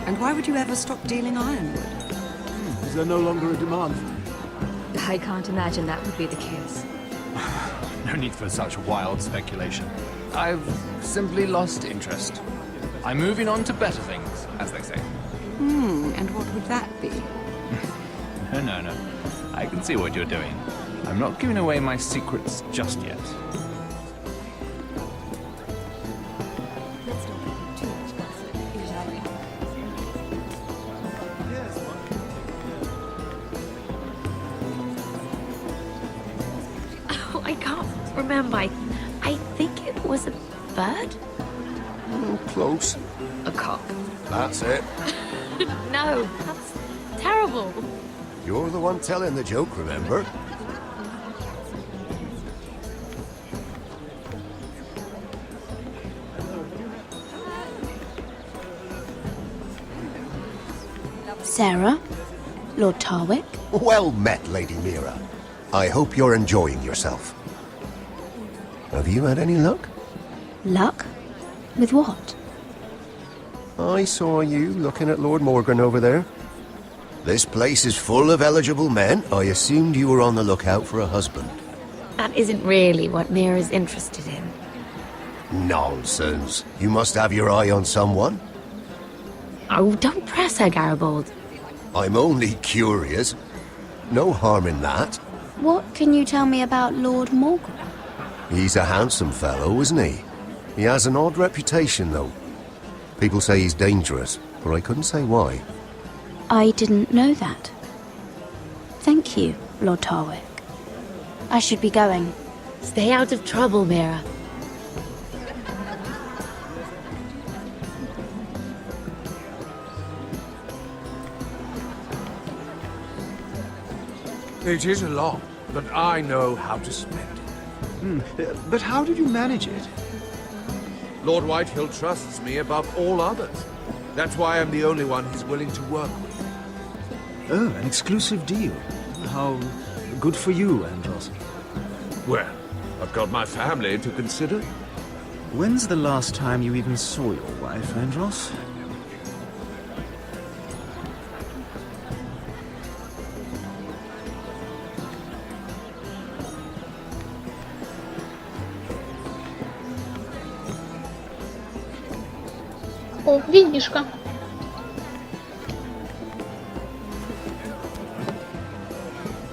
And why would you ever stop dealing ironwood? Is there no longer a demand for it? I can't imagine that would be the case. No need for such wild speculation. I've simply lost interest. I'm moving on to better things, as they say. And what would that be? No. I can see what you're doing. I'm not giving away my secrets just yet. Oh, I can't remember. I think it was a bird? Close. A cock. That's it. No, that's terrible. You're the one telling the joke, remember? Sarah? Lord Tarwick? Well met, Lady Mira. I hope you're enjoying yourself. Have you had any luck? Luck? With what? I saw you looking at Lord Morgan over there. This place is full of eligible men. I assumed you were on the lookout for a husband. That isn't really what Mira's interested in. Nonsense. You must have your eye on someone. Oh, don't press her, Garibaldi. I'm only curious. No harm in that. What can you tell me about Lord Morgan? He's a handsome fellow, isn't he? He has an odd reputation, though. People say he's dangerous, but I couldn't say why. I didn't know that. Thank you, Lord Tarwick. I should be going. Stay out of trouble, Mira. It is a lot, but I know how to spend it. But how did you manage it? Lord Whitehill trusts me above all others. That's why I'm the only one he's willing to work with. Oh, an exclusive deal. How good for you, Andros. Well, I've got my family to consider. When's the last time you even saw your wife, Andros? О, винишко.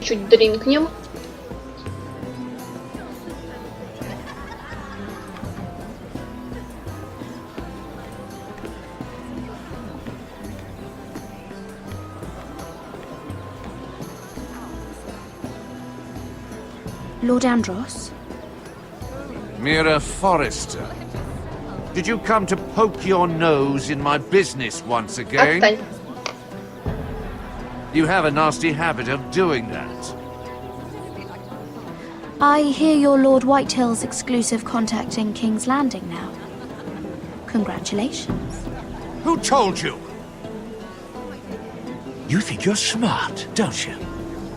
Чуть дринкнем. Lord Andros? Mira Forrester. Did you come to poke your nose in my business once again? Отстань. You have a nasty habit of doing that. I hear you're Lord Whitehill's exclusive contact in King's Landing now. Congratulations. Who told you? You think you're smart, don't you?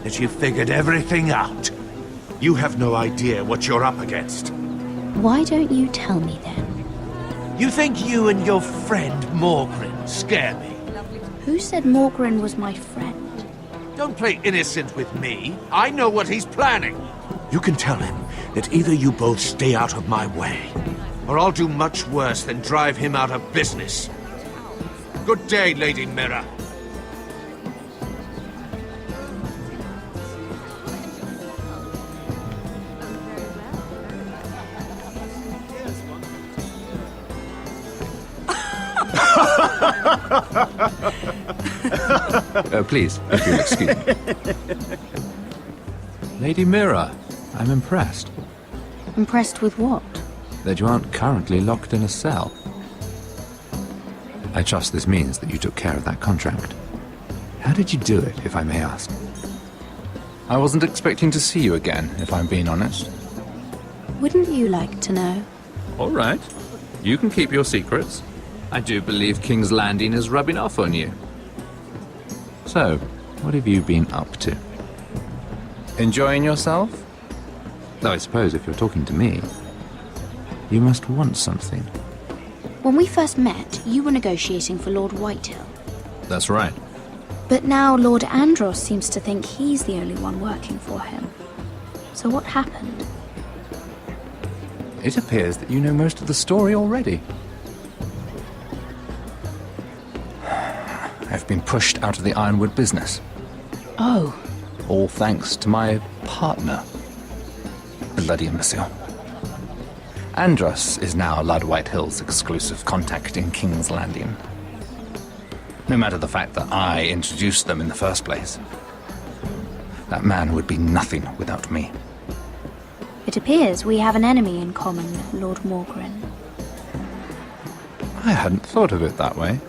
That you've figured everything out. You have no idea what you're up against. Why don't you tell me then? You think you and your friend Morgrin scare me? Who said Morgrin was my friend? Don't play innocent with me. I know what he's planning. You can tell him that either you both stay out of my way, or I'll do much worse than drive him out of business. Good day, Lady Mira. Please, if you'll excuse me. Lady Mira, I'm impressed. Impressed with what? That you aren't currently locked in a cell. I trust this means that you took care of that contract. How did you do it, if I may ask? I wasn't expecting to see you again, if I'm being honest. Wouldn't you like to know? All right. You can keep your secrets. I do believe King's Landing is rubbing off on you. So, what have you been up to? Enjoying yourself? Though I suppose if you're talking to me, you must want something. When we first met, you were negotiating for Lord Whitehill. That's right. But now Lord Andros seems to think he's the only one working for him. So what happened? It appears that you know most of the story already. I've been pushed out of the Ironwood business. Oh. All thanks to my partner. Bloody imbecile. Andros is now Lord Whitehill's exclusive contact in King's Landing. No matter the fact that I introduced them in the first place. That man would be nothing without me. It appears we have an enemy in common, Lord Morgrin. I hadn't thought of it that way.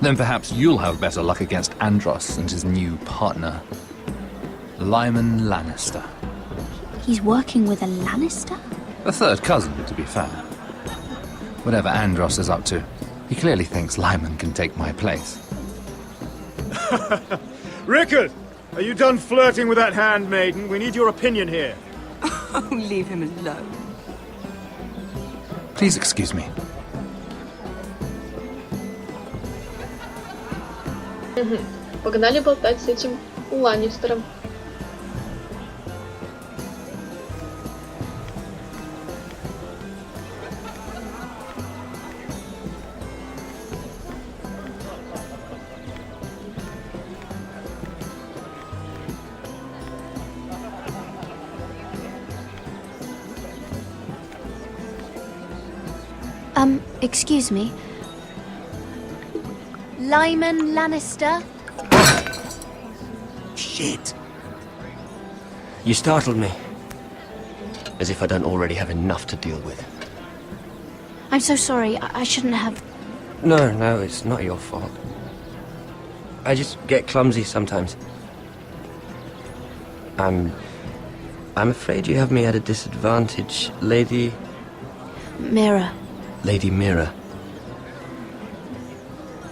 Then perhaps you'll have better luck against Andros and his new partner, Lyman Lannister. He's working with a Lannister? A third cousin, to be fair. Whatever Andros is up to, he clearly thinks Lyman can take my place. Rickard! Are you done flirting with that handmaiden? We need your opinion here. Oh, leave him alone. Please excuse me. Погнали болтать с этим Ланнистером. Excuse me. Lyman Lannister? Shit. You startled me. As if I don't already have enough to deal with. I'm so sorry. I shouldn't have... No, it's not your fault. I just get clumsy sometimes. I'm afraid you have me at a disadvantage, Lady... Mira. Lady Mira.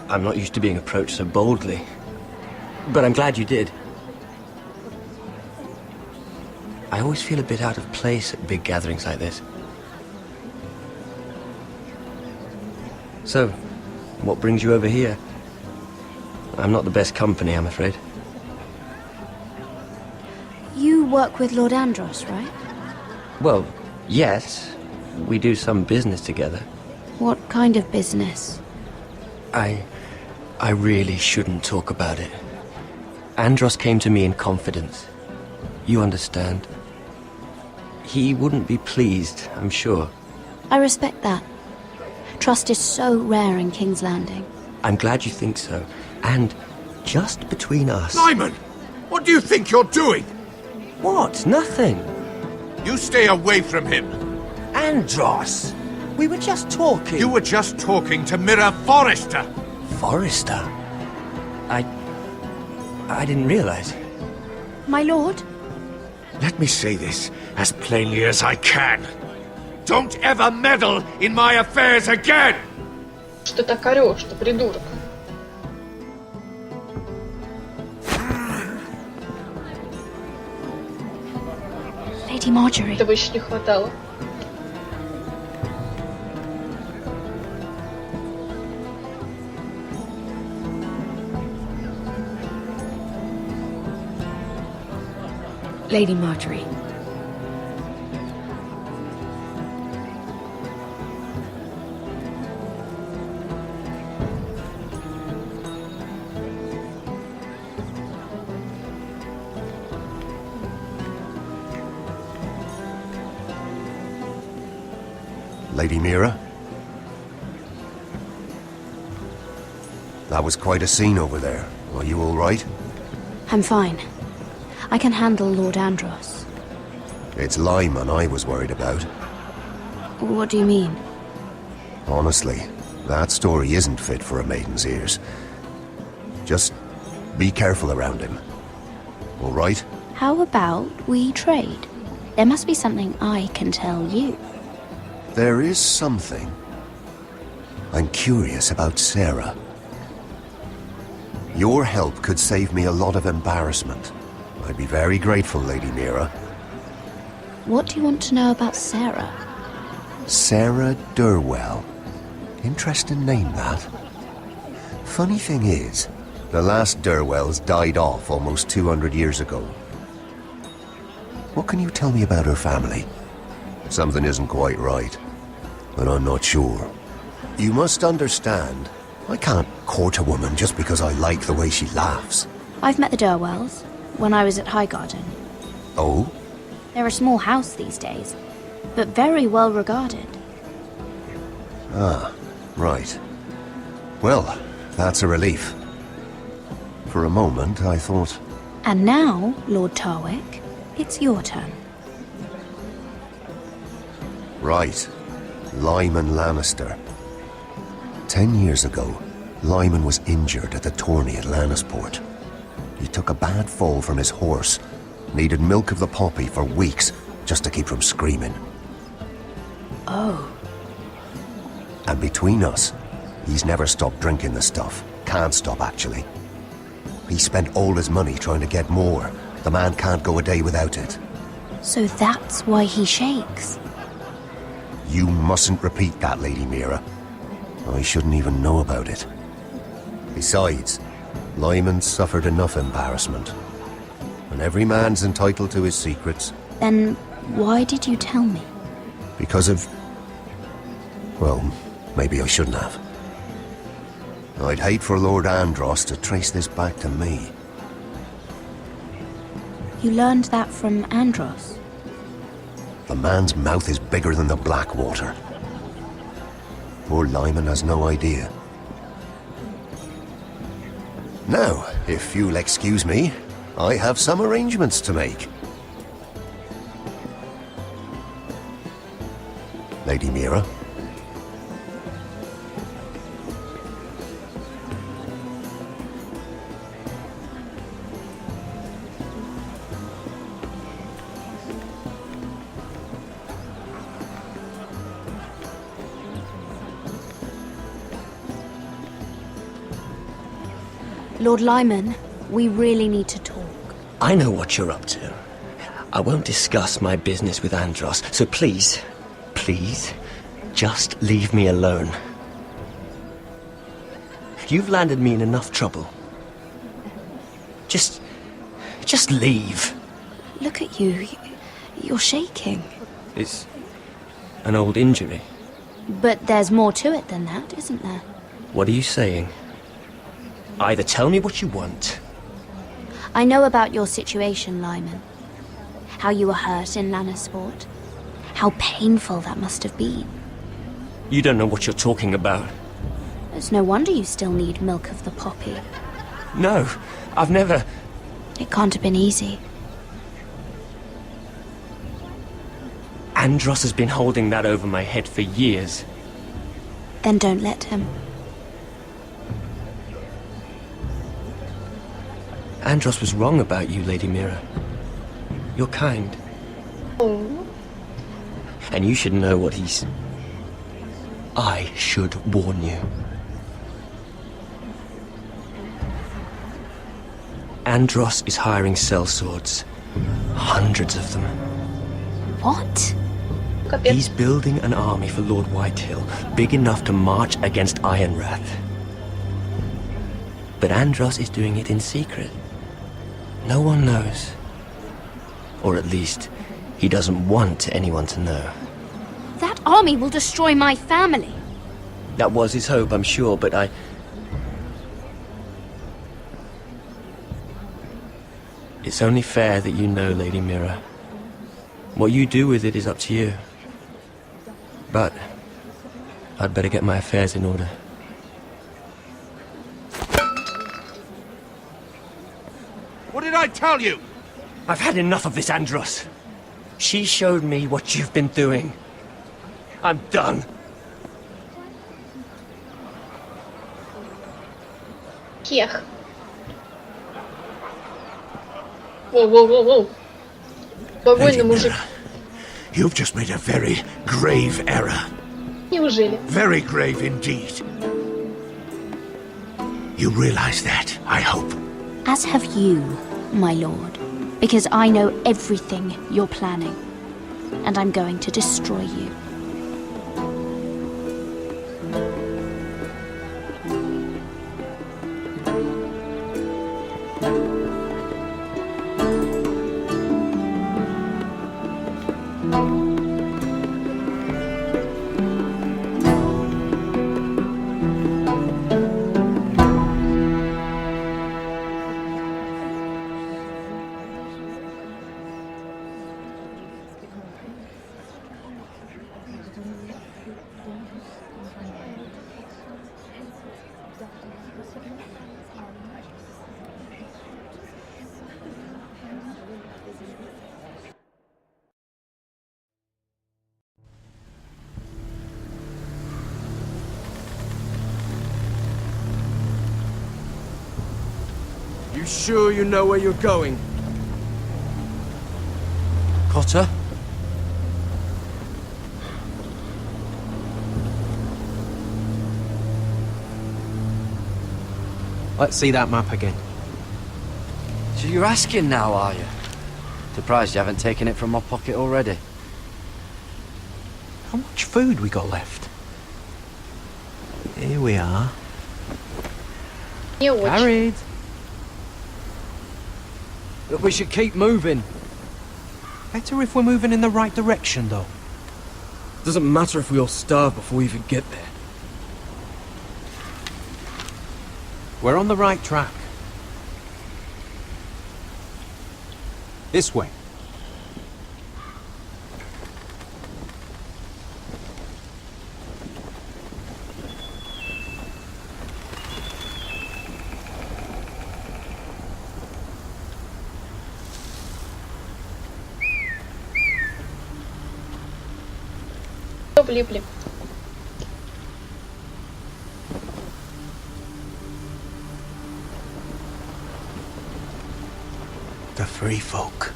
I'm not used to being approached so boldly. But I'm glad you did. I always feel a bit out of place at big gatherings like this. So, what brings you over here? I'm not the best company, I'm afraid. You work with Lord Andros, right? Well, yes. We do some business together. What kind of business? I really shouldn't talk about it. Andros came to me in confidence. You understand? He wouldn't be pleased, I'm sure. I respect that. Trust is so rare in King's Landing. I'm glad you think so. And just between us... Lyman! What do you think you're doing? What? Nothing. You stay away from him. Andros! We were just talking. You were just talking to Mira Forrester. Forrester? I didn't realize. My lord? Let me say this as plainly as I can. Don't ever meddle in my affairs again! Что ты так орёшь-то, придурок? Lady Marjorie. Этого еще не хватало. Lady Marjorie. Lady Mira? That was quite a scene over there. Are you all right? I'm fine. I can handle Lord Andros. It's Lyman I was worried about. What do you mean? Honestly, that story isn't fit for a maiden's ears. Just be careful around him. All right? How about we trade? There must be something I can tell you. There is something. I'm curious about Sarah. Your help could save me a lot of embarrassment. I'd be very grateful, Lady Mira. What do you want to know about Sarah? Sarah Durwell. Interesting name, that. Funny thing is, the last Durwells died off almost 200 years ago. What can you tell me about her family? Something isn't quite right, but I'm not sure. You must understand, I can't court a woman just because I like the way she laughs. I've met the Durwells when I was at Highgarden. Oh? They're a small house these days, but very well regarded. Ah, right. Well, that's a relief. For a moment, I thought... And now, Lord Tarwick, it's your turn. Right. Lyman Lannister. 10 years ago, Lyman was injured at the tourney at Lannisport. He took a bad fall from his horse, needed milk of the poppy for weeks just to keep from screaming. Oh. And between us, he's never stopped drinking the stuff. Can't stop, actually. He spent all his money trying to get more. The man can't go a day without it. So that's why he shakes. You mustn't repeat that, Lady Mira. I shouldn't even know about it. Besides, Lyman suffered enough embarrassment. And every man's entitled to his secrets. Then why did you tell me? Because of... Well, maybe I shouldn't have. I'd hate for Lord Andros to trace this back to me. You learned that from Andros? The man's mouth is bigger than the Blackwater. Poor Lyman has no idea. Now, if you'll excuse me, I have some arrangements to make. Lady Mira. Lord Lyman, we really need to talk. I know what you're up to. I won't discuss my business with Andros, so please, just leave me alone. You've landed me in enough trouble. Just leave. Look at you. You're shaking. It's an old injury. But there's more to it than that, isn't there? What are you saying? Either tell me what you want. I know about your situation, Lyman. How you were hurt in Lannisport. How painful that must have been. You don't know what you're talking about. It's no wonder you still need milk of the poppy. No, I've never... It can't have been easy. Andros has been holding that over my head for years. Then don't let him. Andros was wrong about you, Lady Mira. You're kind. Oh. And you should know what he's... I should warn you. Andros is hiring sellswords. Hundreds of them. What? He's building an army for Lord Whitehill, big enough to march against Ironrath. But Andros is doing it in secret. No one knows. Or at least, he doesn't want anyone to know. That army will destroy my family. That was his hope, I'm sure, but It's only fair that you know, Lady Mira. What you do with it is up to you. But I'd better get my affairs in order. What did I tell you? I've had enough of this, Andros. She showed me what you've been doing. I'm done. Кех. Воу. Спокойно, мужик. You've just made a very grave error. Неужели? Very grave indeed. You realize that, I hope. As have you, my lord. Because I know everything you're planning. And I'm going to destroy you. You sure you know where you're going? Cotter? Let's see that map again. So you're asking now, are you? Surprised you haven't taken it from my pocket already. How much food we got left? Here we are. Carried. Look, we should keep moving. Better if we're moving in the right direction, though. Doesn't matter if we all starve before we even get there. We're on the right track. This way. влипли. The free folk.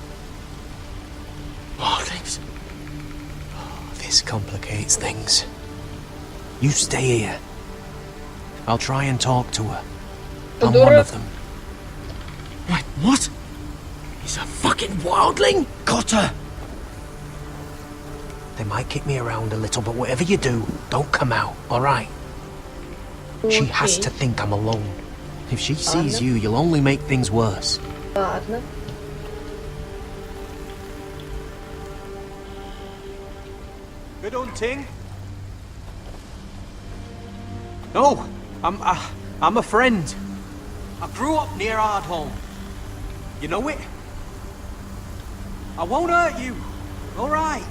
Wildlings. This complicates things. You stay here. I'll try and talk to her. I'm one of them. Wait, what? He's a fucking wildling? Cotter! They might kick me around a little, but whatever you do, don't come out, alright? She has to think I'm alone. If she sees you, you'll only make things worse. Ладно. Good hunting. No, I'm a friend. I grew up near Ardholm. You know it? I won't hurt you. All right.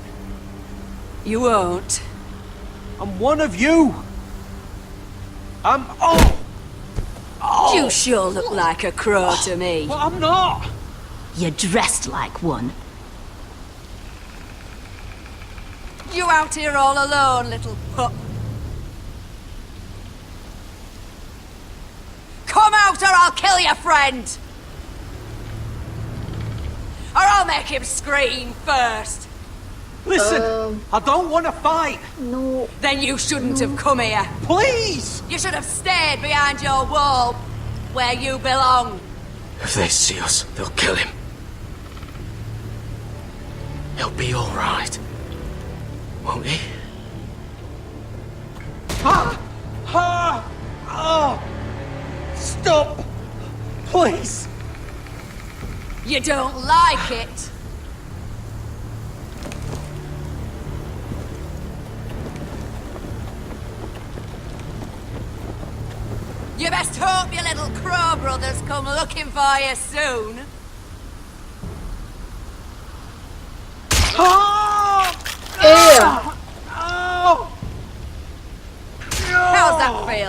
You won't. I'm one of you. Oh! You sure look like a crow to me. Well, I'm not. You're dressed like one. You out here all alone, little pup? Come out or I'll kill your friend! Or I'll make him scream first! Listen, I don't want to fight. No. Then you shouldn't have come here. Please! You should have stayed behind your wall, where you belong. If they see us, they'll kill him. He'll be alright. Won't he? Stop! Please! You don't like it? You best hope your little crow brothers come looking for you soon. How's that feel?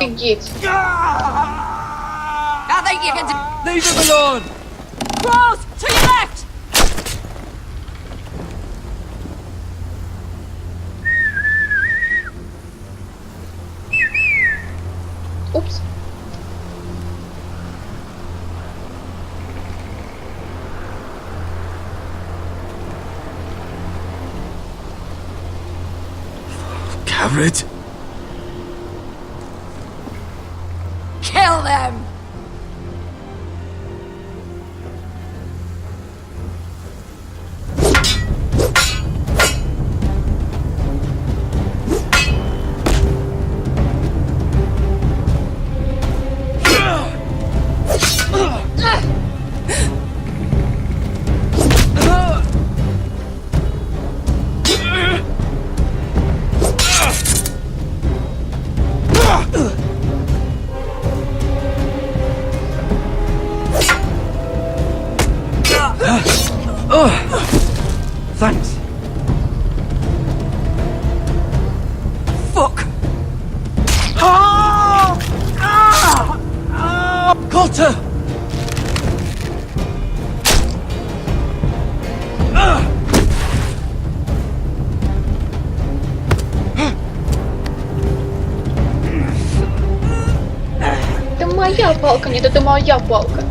I think you can do... Leave him alone! Crows, to your left! Oops. Garrett? Kill them! Thanks. Fuck! Cotter! Это моя палка, нет, это моя палка.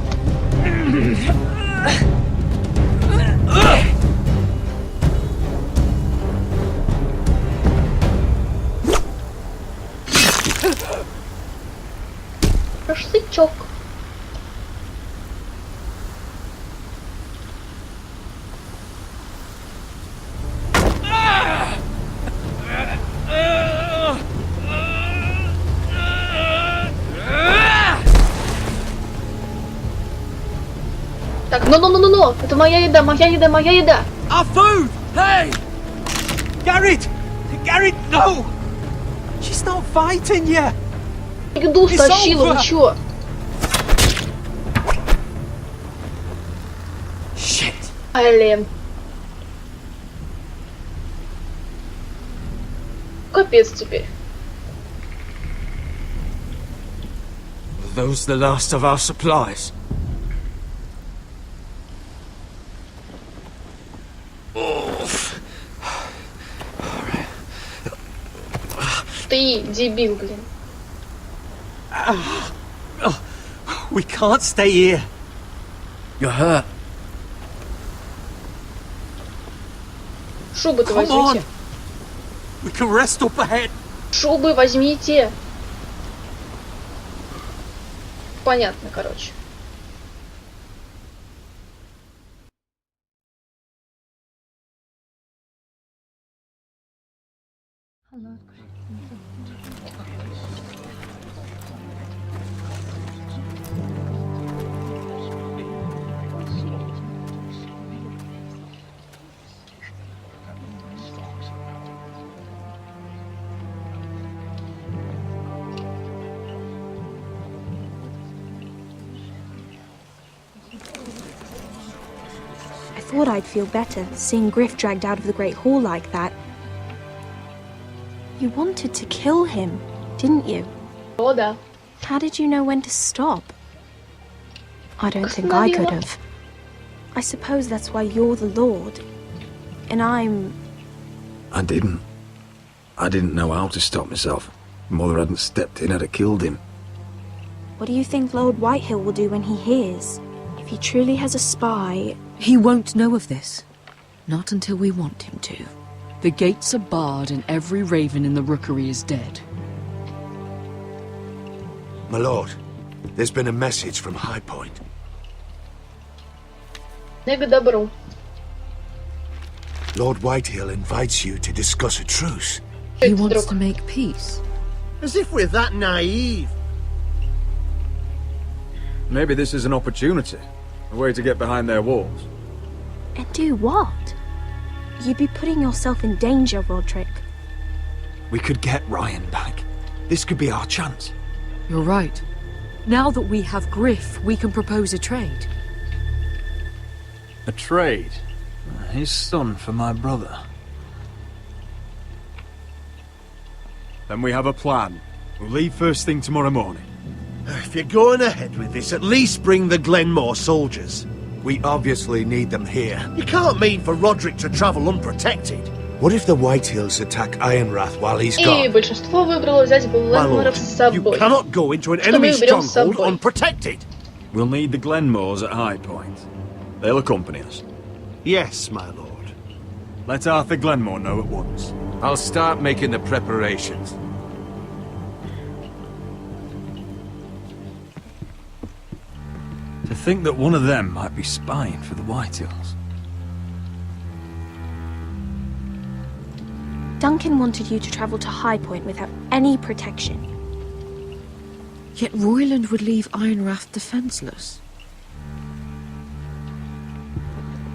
Шашлычок. Так, но, это моя еда, моя еда, моя еда. Our food! Hey! Garrett! Garrett, no! She's not fighting you! Еду стащила, вы чё? Shit! Ален. Капец теперь. Are those the last of our supplies? Ты дебил, блин. We can't stay here. You're hurt. Шубы-то Come on. возьмите. We can rest up ahead. Шубы возьмите. Понятно, короче. I thought I'd feel better seeing Griff dragged out of the Great Hall like that. You wanted to kill him, didn't you? О, да. How did you know when to stop? I don't think I could have. I suppose that's why you're the Lord. And I'm... I didn't. I didn't know how to stop myself. Mother hadn't stepped in, I'd have killed him. What do you think Lord Whitehill will do when he hears? If he truly has a spy... He won't know of this. Not until we want him to. The gates are barred and every raven in the rookery is dead. My lord, there's been a message from High Point. Нега добру. Lord Whitehill invites you to discuss a truce. He wants to make peace. As if we're that naive. Maybe this is an opportunity. A way to get behind their walls. And do what? You'd be putting yourself in danger, Roderick. We could get Ryan back. This could be our chance. You're right. Now that we have Griff, we can propose a trade. A trade? His son for my brother. Then we have a plan. We'll leave first thing tomorrow morning. If you're going ahead with this, at least bring the Glenmore soldiers. We obviously need them here. You can't mean for Roderick to travel unprotected. What if the Whitehills attack Ironrath while he's И gone? большинство выбрало взять Глэморов с собой. You cannot go into an Что мы enemy берем с stronghold собой? unprotected. We'll need the Glenmores at High Point. They'll accompany us. Yes, my lord. Let Arthur Glenmore know at once. I'll start making the preparations. To think that one of them might be spying for the Whitehills. Duncan wanted you to travel to High Point without any protection. Yet Royland would leave Ironrath defenseless.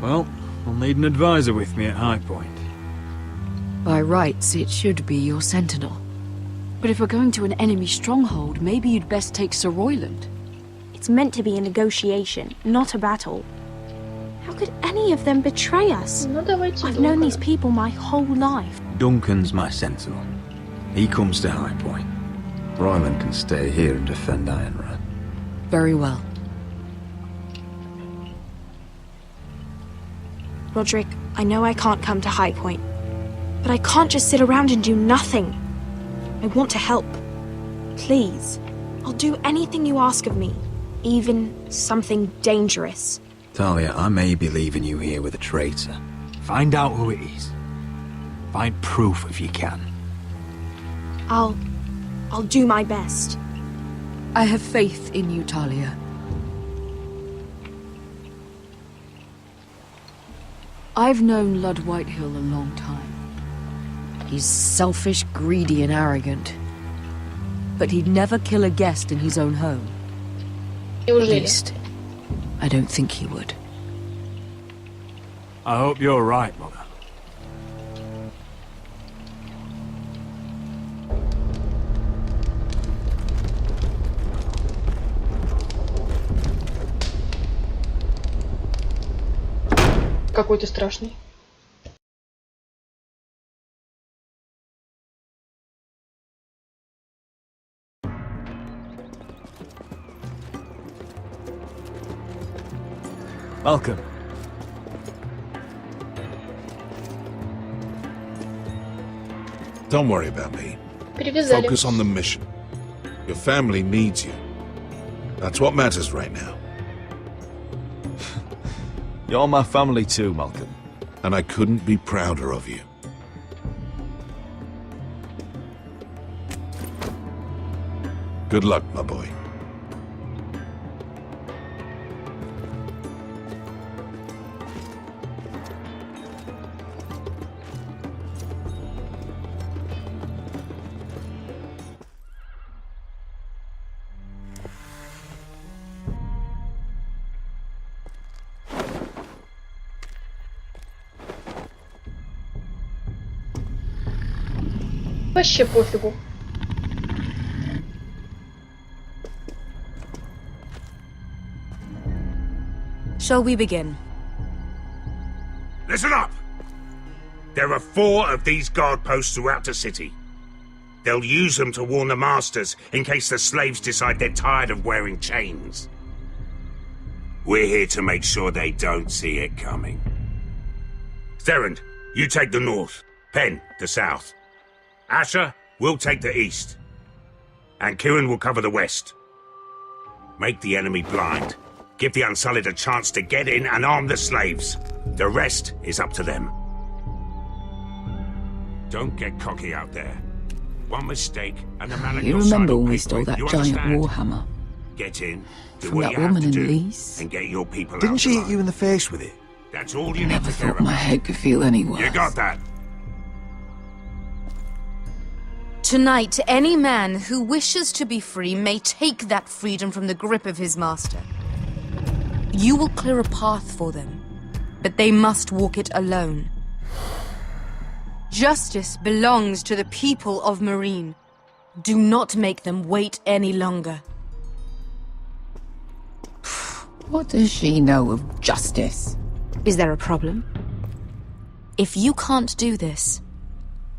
Well, I'll need an advisor with me at High Point. By rights, it should be your sentinel. But if we're going to an enemy stronghold, maybe you'd best take Sir Royland. It's meant to be a negotiation, not a battle. How could any of them betray us? Ну, давайте I've known these people my whole life. Duncan's my sentinel. He comes to High Point. Royland can stay here and defend Ironrath. Very well. Roderick, I know I can't come to High Point, but I can't just sit around and do nothing. I want to help. Please, I'll do anything you ask of me, even something dangerous. Talia, I may be leaving you here with a traitor. Find out who it is. Find proof if you can. I'll do my best. I have faith in you, Talia. I've known Lord Whitehill a long time. He's selfish, greedy, and arrogant. But he'd never kill a guest in his own home. At least, I don't think he would. I hope you're right, Mother. Какой-то страшный. Welcome. Don't worry about me. Перевязали. Focus on the mission. Your family needs you. That's what matters right now. You're my family too, Malcolm. And I couldn't be prouder of you. Good luck, my boy. Вообще пофигу. Shall we begin? Listen up! There are 4 of these guard posts throughout the city. They'll use them to warn the masters in case the slaves decide they're tired of wearing chains. We're here to make sure they don't see it coming. Therend, you take the north. Penn, the south. Asher, we'll take the east. And Kieran will cover the west. Make the enemy blind. Give the Unsullied a chance to get in and arm the slaves. The rest is up to them. Don't get cocky out there. One mistake and the man at You your side remember will when we pay stole for it. that You giant understand? warhammer? Get in, do From what that you have woman to in do, Lease? and get your people Didn't out she hit alive. you in the face with it? That's all you need Never to care thought my about. head could feel any worse. You got that? Tonight, any man who wishes to be free may take that freedom from the grip of his master. You will clear a path for them, but they must walk it alone. Justice belongs to the people of Marine. Do not make them wait any longer. What does she know of justice? Is there a problem? If you can't do this,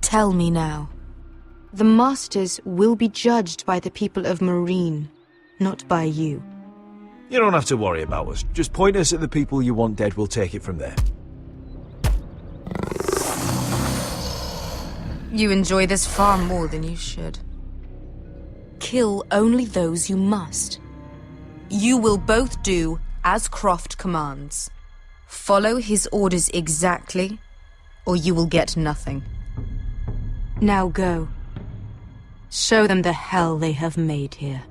tell me now. The Masters will be judged by the people of Marine, not by you. You don't have to worry about us. Just point us at the people you want dead, we'll take it from there. You enjoy this far more than you should. Kill only those you must. You will both do as Croft commands. Follow his orders exactly, or you will get nothing. Now go. Show them the hell they have made here.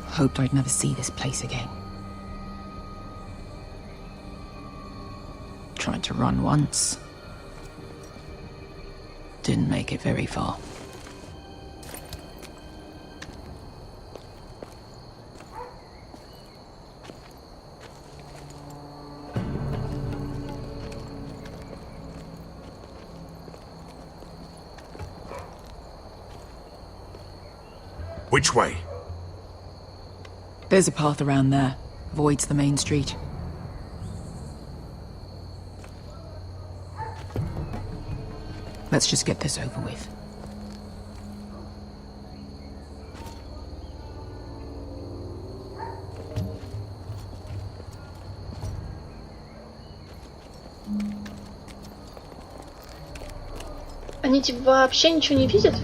Hoped I'd never see this place again. Tried to run once. Didn't make it very far. Which way? There's a path around there. Avoids the main street. Let's just get this over with. Они типа вообще ничего не видят?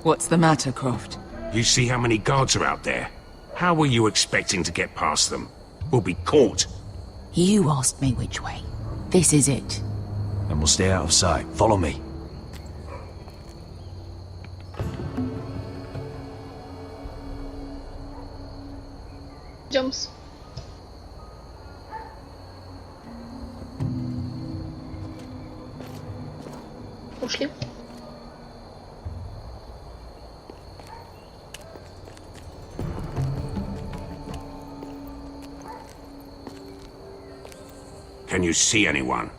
What's the matter, Croft? You see how many guards are out there? How were you expecting to get past them? We'll be caught. You asked me which way. This is it. And we'll stay out of sight. Follow me. Идём-с. Ушли. Can you see anyone?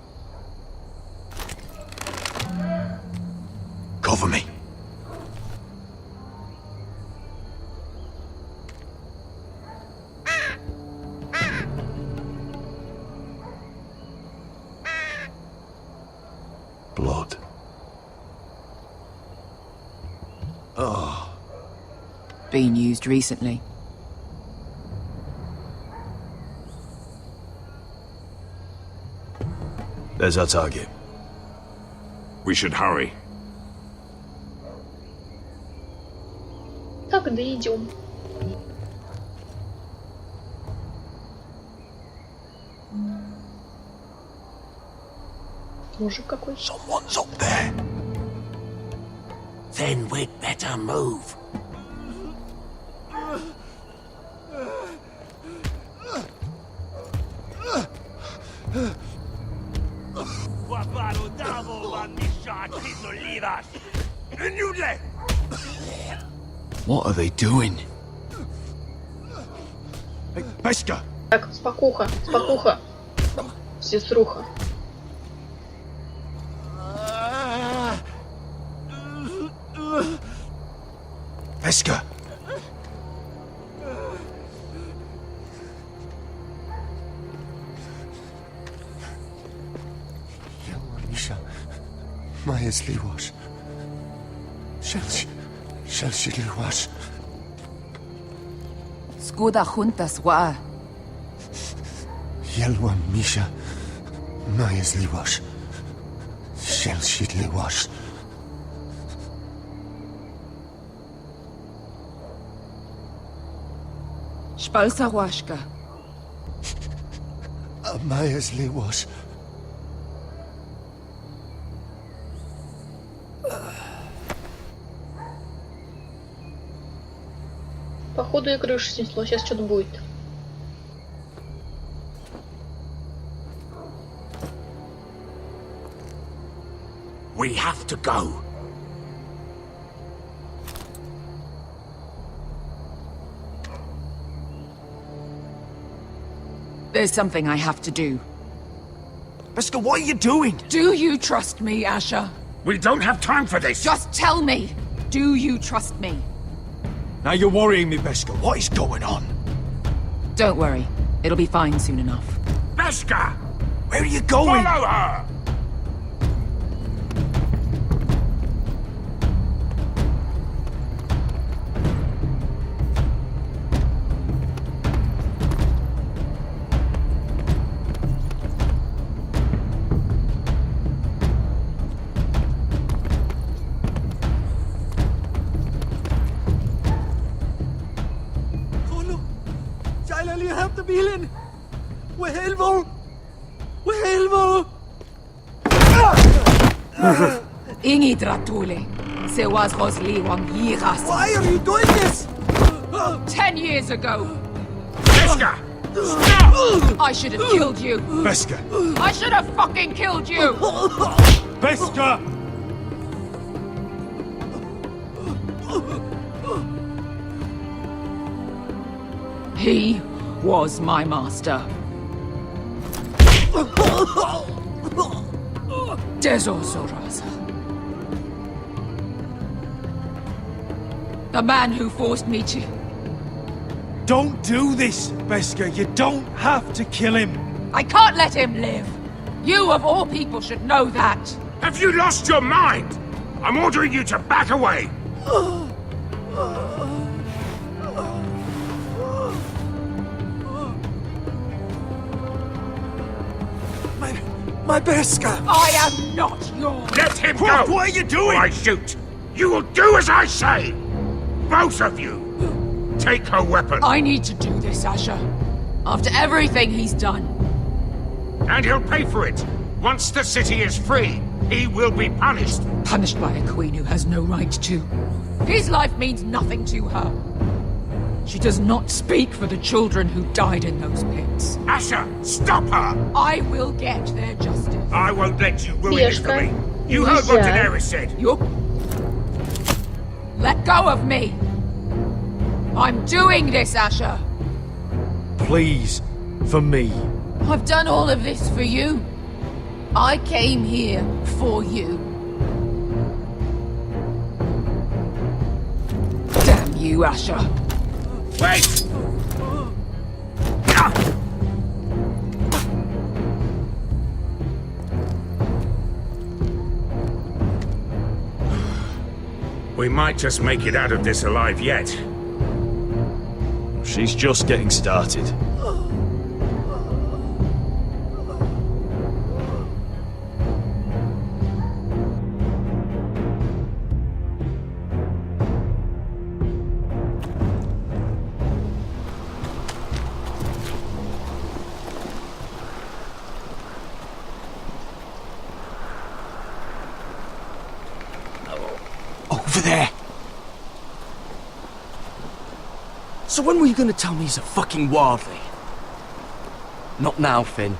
over me. Blood. Oh. Been used recently. There's our target. We should hurry. Тогда идем. Мужик какой. Someone's up there. Then we'd better move. What are they doing? Hey, Beskha! Так, спокуха, спокуха. Сеструха. Beskha! Misha, Maya's Liwash. Shall she Liwash? Skuda juntas wa. Yelwa Misha, Maya's Liwash. Shall she Liwash? Spalsa washka. Maya's Liwash. Походу и крышу снесло, сейчас что-то будет. We have to go. There's something I have to do. Beskha, what are you doing? Do you trust me, Asher? We don't have time for this. Just tell me. Do you trust me? Now you're worrying me, Beskha. What is going on? Don't worry. It'll be fine soon enough. Beskha! Where are you going? Follow her! Ingi Dratule. Se was Rosli Wang Yiras. Why are you doing this? 10 years ago. Beskha! Stop! I should have killed you. Beskha! I should have fucking killed you. Beskha! He was my master. Dezosoraza. The man who forced me to... Don't do this, Beskha. You don't have to kill him. I can't let him live. You, of all people, should know that. Have you lost your mind? I'm ordering you to back away. My Beskha! I am not yours! Let him go! What are you doing? Or I shoot! You will do as I say! Both of you! Take her weapon! I need to do this, Asher. After everything he's done. And he'll pay for it! Once the city is free, he will be punished! Punished by a queen who has no right to. His life means nothing to her. She does not speak for the children who died in those pits. Asher, stop her! I will get their justice. I won't let you ruin it for me. You heard what Daenerys said. Let go of me! I'm doing this, Asher! Please, for me. I've done all of this for you. I came here for you. you, Asher. Wait! We might just make it out of this alive yet. She's just getting started. Over there! So when were you gonna tell me he's a fucking wildling? Not now, Finn.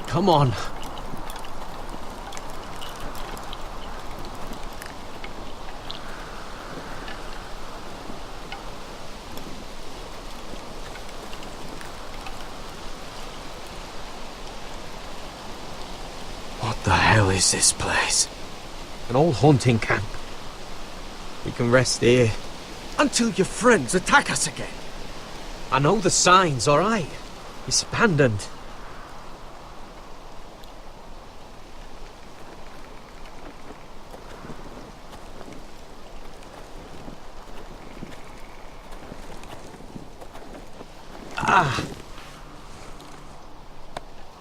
Come on. What the hell is this place? An old hunting camp. We can rest here. Until your friends attack us again. I know the signs, alright? It's abandoned.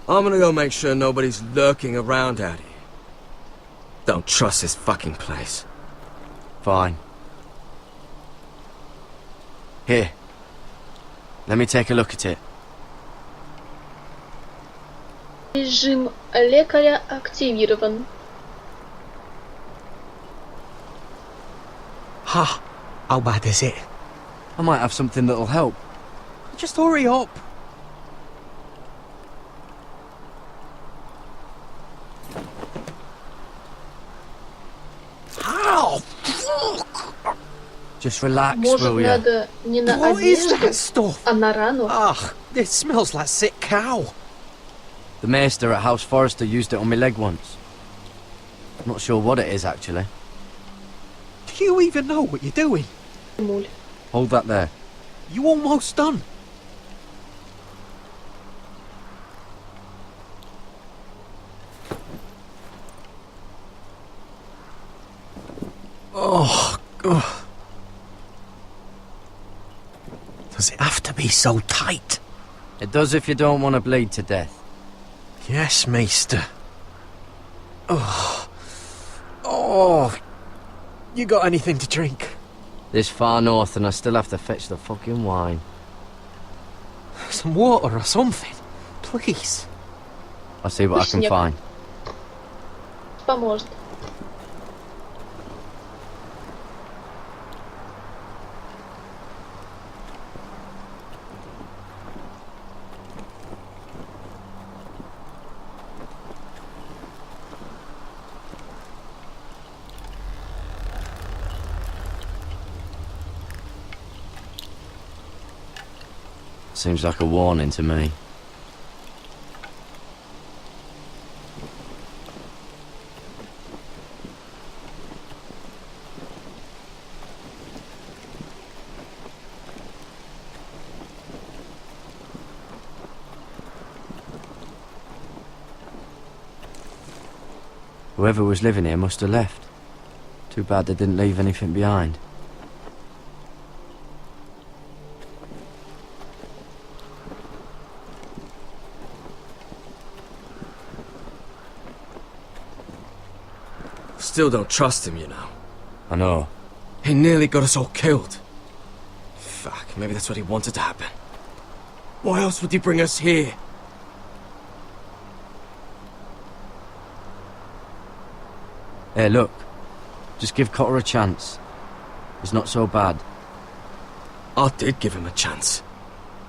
I'm gonna go make sure nobody's lurking around out here. Don't trust this fucking place. Fine. Here. Let me take a look at it. Режим лекаря активирован. Ha! How bad is it? I might have something that'll help. Just hurry up. Ow! Fuck! Just relax, Может, will you? надо не на What is that одежду, stuff? а на рану? Ugh, it smells like sick cow. The maester at House Forrester used it on my leg once. Not sure what it is, actually. Do you even know what you're doing? Hold that there. You almost done. Oh, God. Does it have to be so tight? It does if you don't want to bleed to death. Yes, Maester. Oh. Oh. You got anything to drink? This far north and I still have to fetch the fucking wine. Some water or something, please. I'll see what I can find. Поможет. Seems like a warning to me. Whoever was living here must have left. Too bad they didn't leave anything behind. Still don't trust him, you know. I know. He nearly got us all killed. Fuck, maybe that's what he wanted to happen. Why else would he bring us here? Hey, look. Just give Cotter a chance. He's not so bad. I did give him a chance.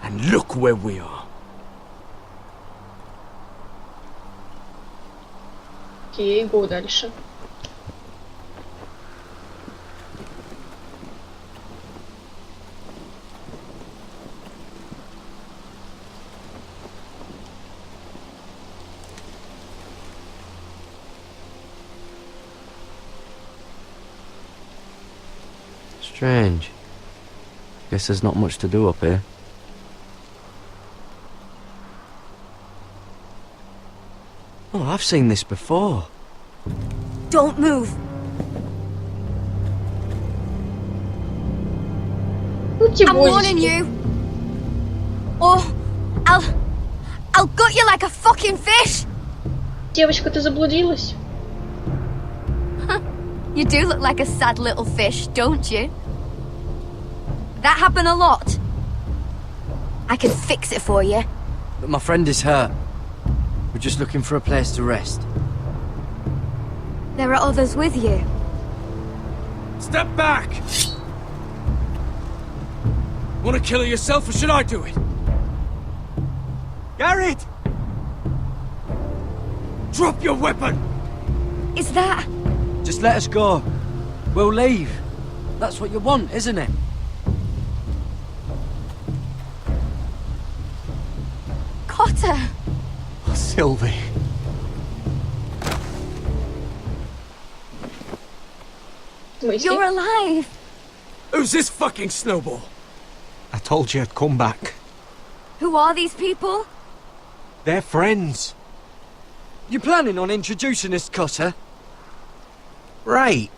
And look where we are. Окей, go дальше. Strange. Guess there's not much to do up here. Oh, I've seen this before. Don't move. I'm warning you. Or I'll gut you like a fucking fish. Девочка, ты заблудилась? You do look like a sad little fish, don't you? That happen a lot. I can fix it for you. But my friend is hurt. We're just looking for a place to rest. There are others with you. Step back! Want to kill her yourself, or should I do it? Garrett! Drop your weapon! Is that... Just let us go. We'll leave. That's what you want, isn't it? Cotter! Sylvie. You're alive! Who's this fucking snowball? I told you I'd come back. Who are these people? They're friends. You planning on introducing us, Cotter? Right.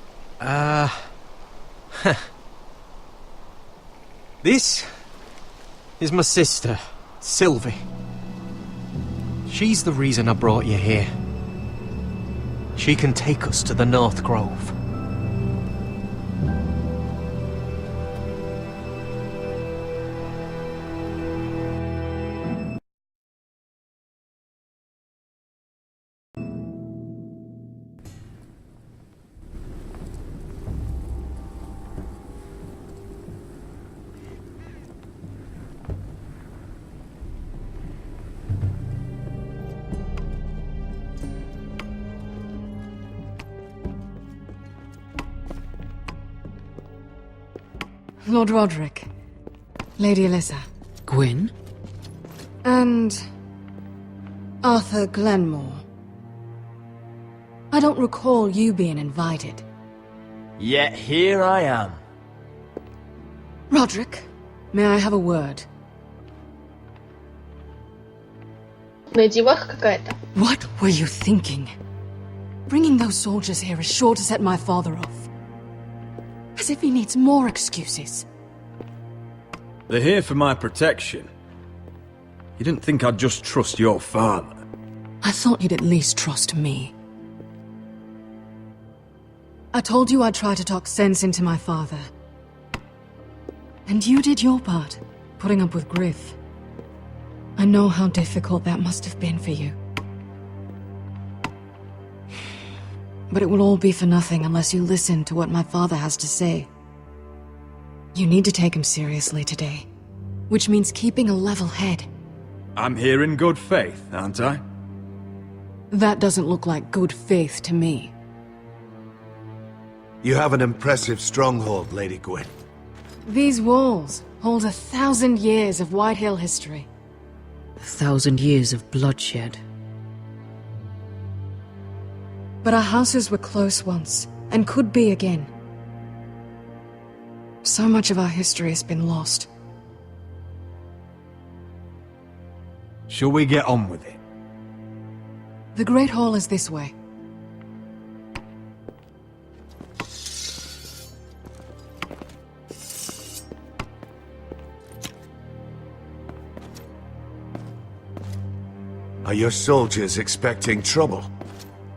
This is my sister, Sylvie. She's the reason I brought you here. She can take us to the North Grove. Lord Roderick, Lady Alyssa. Gwyn? And... Arthur Glenmore. I don't recall you being invited. Yet here I am. Roderick, may I have a word? Деваха какая-то. What were you thinking? Bringing those soldiers here is sure to set my father off. As if he needs more excuses. They're here for my protection. You didn't think I'd just trust your father? I thought you'd at least trust me. I told you I'd try to talk sense into my father. And you did your part, putting up with Griff. I know how difficult that must have been for you. But it will all be for nothing unless you listen to what my father has to say. You need to take him seriously today, which means keeping a level head. I'm here in good faith, aren't I? That doesn't look like good faith to me. You have an impressive stronghold, Lady Gwyn. These walls hold 1,000 years of Whitehill history. 1,000 years of bloodshed. But our houses were close once, and could be again. So much of our history has been lost. Shall we get on with it? The Great Hall is this way. Are your soldiers expecting trouble?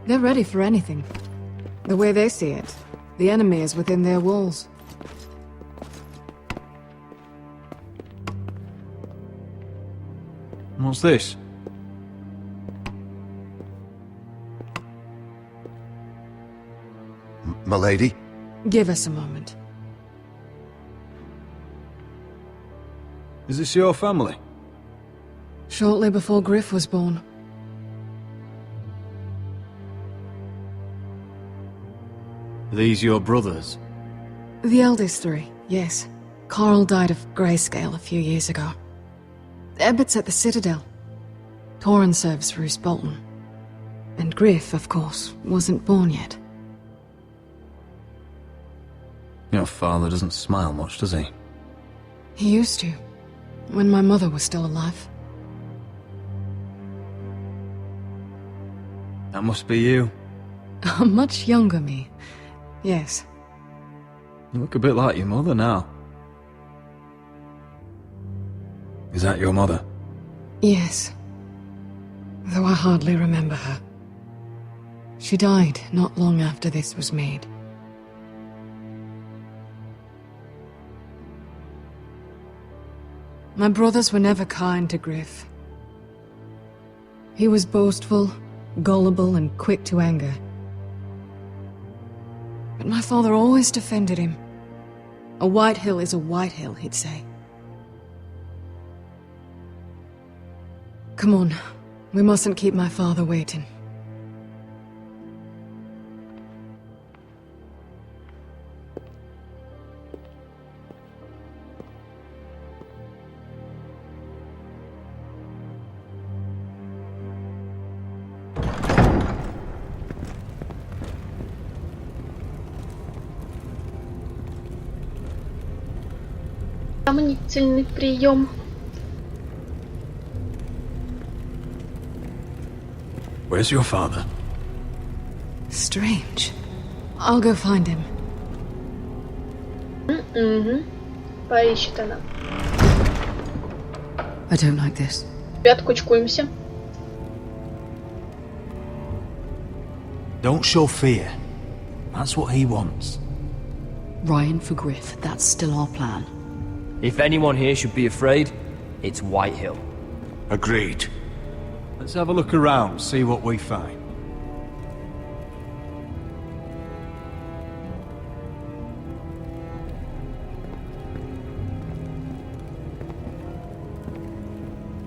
They're ready for anything. The way they see it, the enemy is within their walls. What's this? M'lady? Give us a moment. Is this your family? Shortly before Griff was born. Are these your brothers? The eldest three, yes. Carl died of grayscale a few years ago. Ebbett's at the Citadel. Torrin serves Roose Bolton. And Griff, of course, wasn't born yet. Your father doesn't smile much, does he? He used to, when my mother was still alive. That must be you. A much younger me, yes. You look a bit like your mother now. Is that your mother? Yes. Though I hardly remember her. She died not long after this was made. My brothers were never kind to Griff. He was boastful, gullible, and quick to anger. But my father always defended him. A white hill is a white hill, he'd say. Come on, we mustn't keep my father waiting. Сомнительный прием. Where's your father? Strange. I'll go find him. Поищет она. I don't like this. Ребят, кучкуемся. Don't show fear. That's what he wants. Ryan for Griff, that's still our plan. If anyone here should be afraid, it's Whitehill. Agreed. Let's have a look around, see what we find.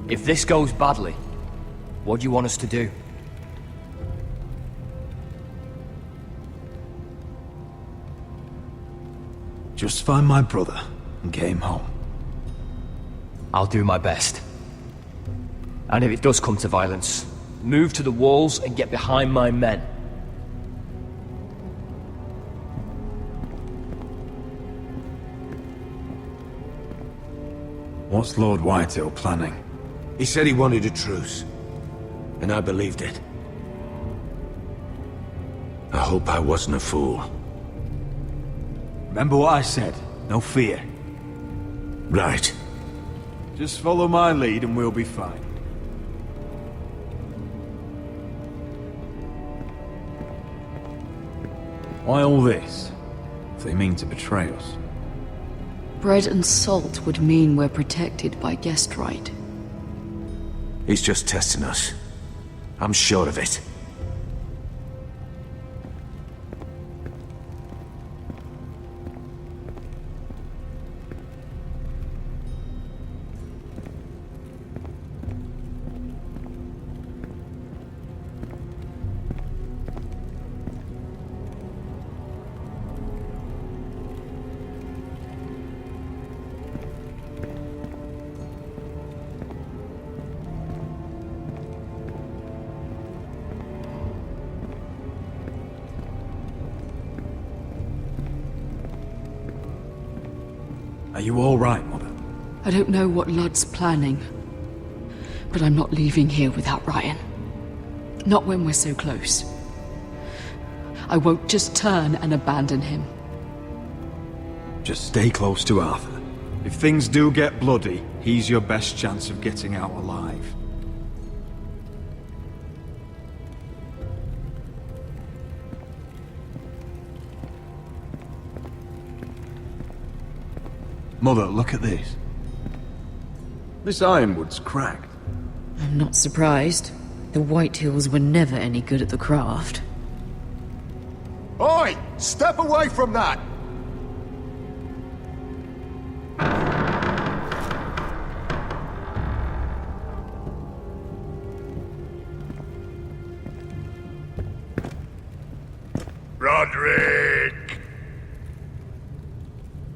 If this goes badly, what do you want us to do? Just find my brother and get him home. I'll do my best. And if it does come to violence, move to the walls and get behind my men. What's Lord Whitehill planning? He said he wanted a truce, and I believed it. I hope I wasn't a fool. Remember what I said, no fear. Right. Just follow my lead and we'll be fine. Why all this? If they mean to betray us. Bread and salt would mean we're protected by guest right. He's just testing us. I'm sure of it. Are you all right, Mother? I don't know what Ludd's planning, but I'm not leaving here without Ryan. Not when we're so close. I won't just turn and abandon him. Just stay close to Arthur. If things do get bloody, he's your best chance of getting out alive. Mother, look at this. This ironwood's cracked. I'm not surprised. The Whitehills were never any good at the craft. Oi! Step away from that! Roderick!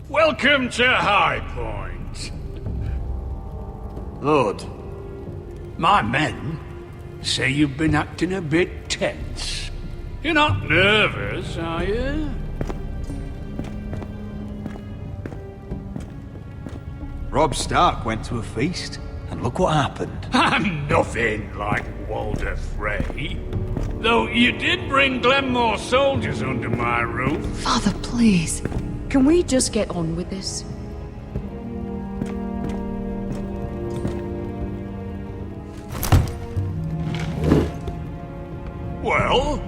Welcome to High Point. Lord, my men say you've been acting a bit tense. You're not nervous, are you? Robb Stark went to a feast, and look what happened. I'm nothing like Walder Frey. Though you did bring Glenmore soldiers under my roof. Father, please. Can we just get on with this? Well?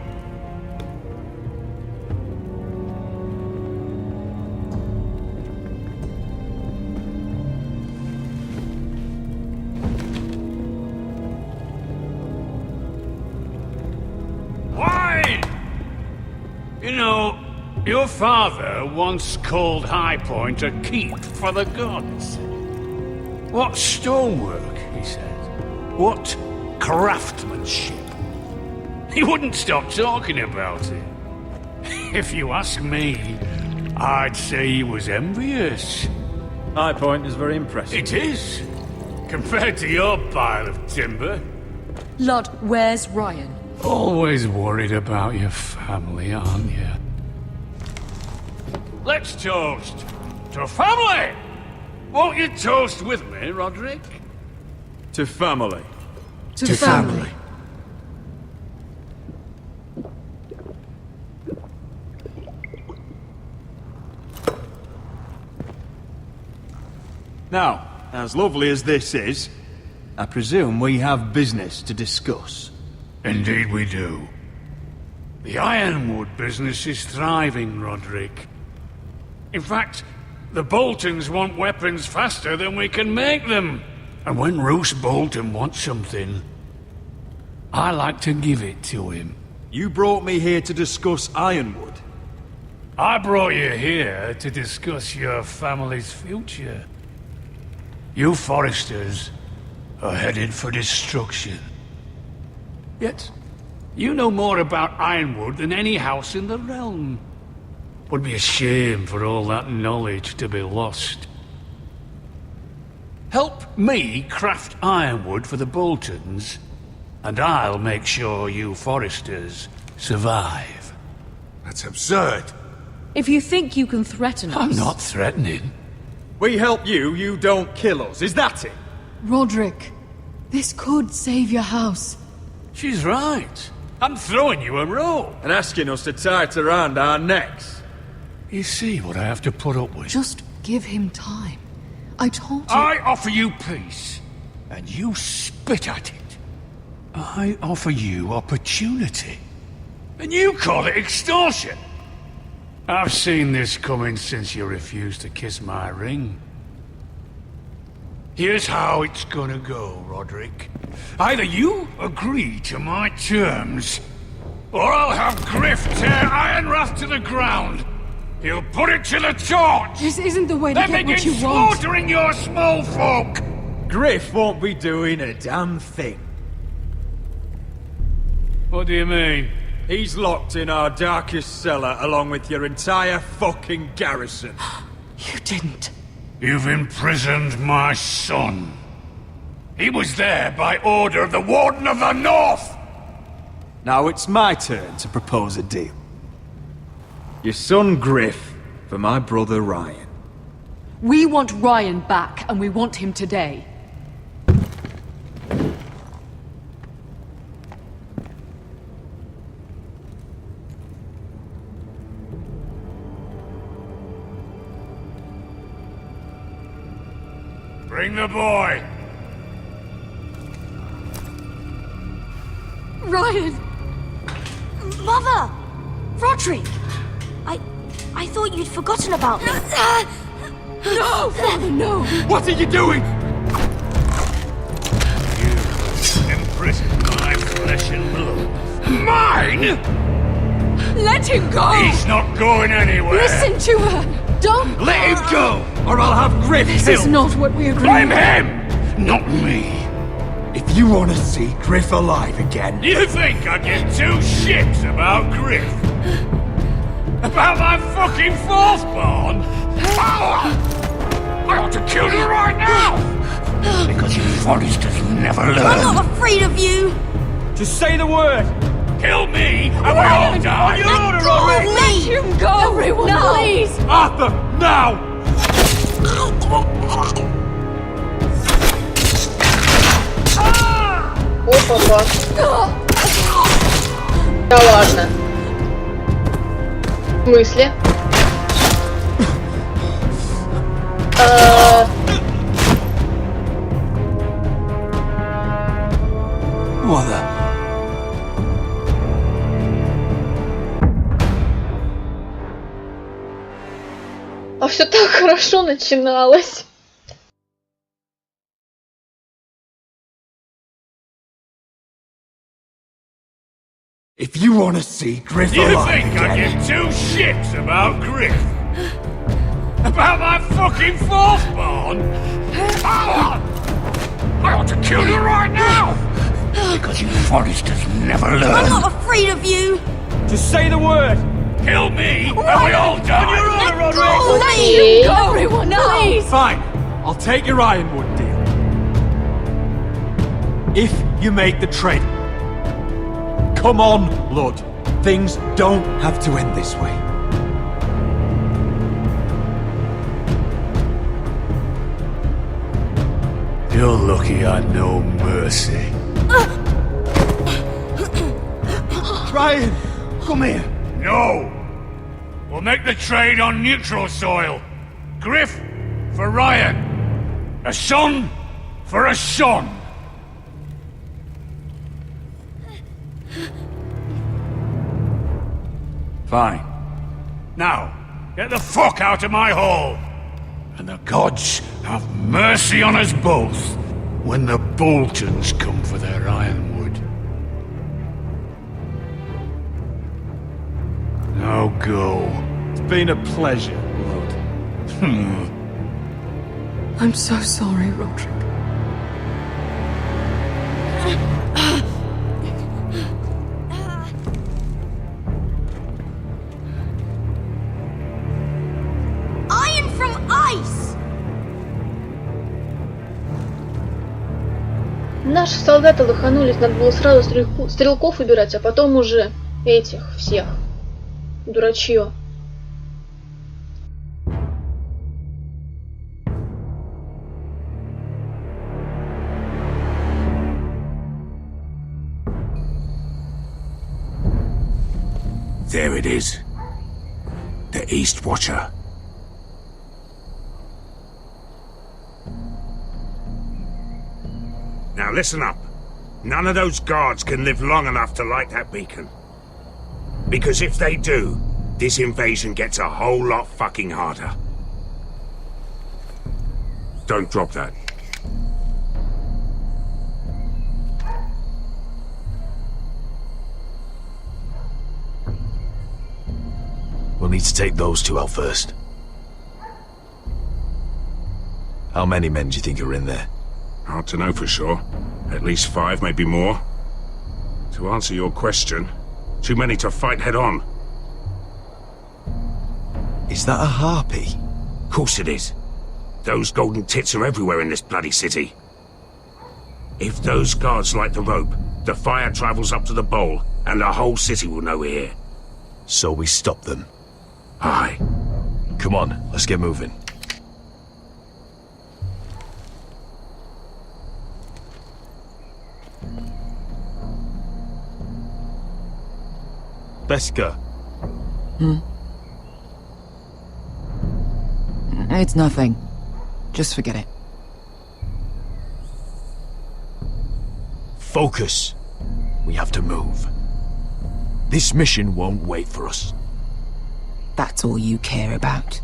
Wine! You know, your father once called High Point a keep for the gods. What stonework, he said. What craftsmanship. He wouldn't stop talking about it. If you ask me, I'd say he was envious. High Point is very impressive. It is, compared to your pile of timber. Lud, where's Ryan? Always worried about your family, aren't you? Let's toast to family! Won't you toast with me, Roderick? To family. To family. Now, as lovely as this is, I presume we have business to discuss. Indeed we do. The Ironwood business is thriving, Roderick. In fact, the Boltons want weapons faster than we can make them. And when Roose Bolton wants something, I like to give it to him. You brought me here to discuss Ironwood. I brought you here to discuss your family's future. You Forresters are headed for destruction. Yet, you know more about Ironwood than any house in the realm. Would be a shame for all that knowledge to be lost. Help me craft Ironwood for the Boltons, and I'll make sure you Forresters survive. That's absurd. If you think you can threaten us... I'm not threatening. We help you, you don't kill us. Is that it? Roderick, this could save your house. She's right. I'm throwing you a rope. And asking us to tie it around our necks. You see what I have to put up with? Just give him time. I told you... I offer you peace, and you spit at it. I offer you opportunity, and you call it extortion. I've seen this coming since you refused to kiss my ring. Here's how it's gonna go, Roderick. Either you agree to my terms, or I'll have Griff tear Ironrath to the ground. He'll put it to the torch! This isn't the way to get what you want. Then begin slaughtering your small folk! Griff won't be doing a damn thing. What do you mean? He's locked in our darkest cellar along with your entire fucking garrison. You didn't. You've imprisoned my son. He was there by order of the Warden of the North! Now it's my turn to propose a deal. Your son Griff for my brother Ryan. We want Ryan back, and we want him today. Bring the boy! Ryan! Mother! Roderick! I thought you'd forgotten about me. No! Father, no! What are you doing? You imprisoned my flesh and blood. Mine?! Let him go! He's not going anywhere! Listen to her! Don't... Let him go, or I'll have Griff This killed! is not what we agreed. Blame him, not me! If you want to see Griff alive again... You think I give two shits about Griff? About my fucking fourthborn? I ought to kill you right now! Because you Forresters never learn. I'm not afraid of you! Just say the word! Kill me, and we all die! You order already! Let him go! Everyone, No. please! Arthur, now! Опа-па. Да ладно. В смысле? What the? А все так хорошо начиналось. If you want to see Griff You alive think I again, give two shits about Griff? About my fucking fourth born? I ought to kill you right now! Because you Forresters never learn. I'm not afraid of you! Just say the word! Kill me, and we all die! You're on, Roderick! Oh, let him go! Everyone, please! Fine, I'll take your Ironwood deal. If you make the trade. Come on, Lord. Things don't have to end this way. You're lucky I know mercy. Ryan, come here. No! We'll make the trade on neutral soil. Griff for Ryan. A son for a son. Fine. Now, get the fuck out of my hall! And the gods have mercy on us both when the Boltons come for their ironwood. Now go. It's been a pleasure, Lord. I'm so sorry, Roderick. Iron from ice! Наши солдаты лоханулись, надо было сразу стрелков убирать, а потом уже этих всех. Дурачье. There it is. The East Watcher. Now listen up. None of those guards can live long enough to light that beacon. Because if they do, this invasion gets a whole lot fucking harder. Don't drop that. We'll need to take those two out first. How many men do you think are in there? Hard to know for sure. At least 5, maybe more. To answer your question, too many to fight head on. Is that a harpy? Of course it is. Those golden tits are everywhere in this bloody city. If those guards light the rope, the fire travels up to the bowl, and the whole city will know we're here. So we stop them? Aye. Come on, let's get moving. Beska. It's nothing. Just forget it. Focus. We have to move. This mission won't wait for us. That's all you care about.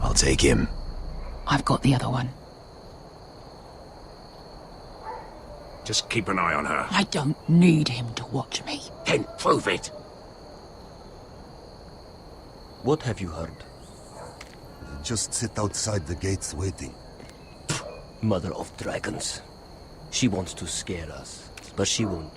I'll take him. I've got the other one. Just keep an eye on her. I don't need him to watch me. Then prove it. What have you heard? Just sit outside the gates waiting. Mother of dragons. She wants to scare us, but she won't.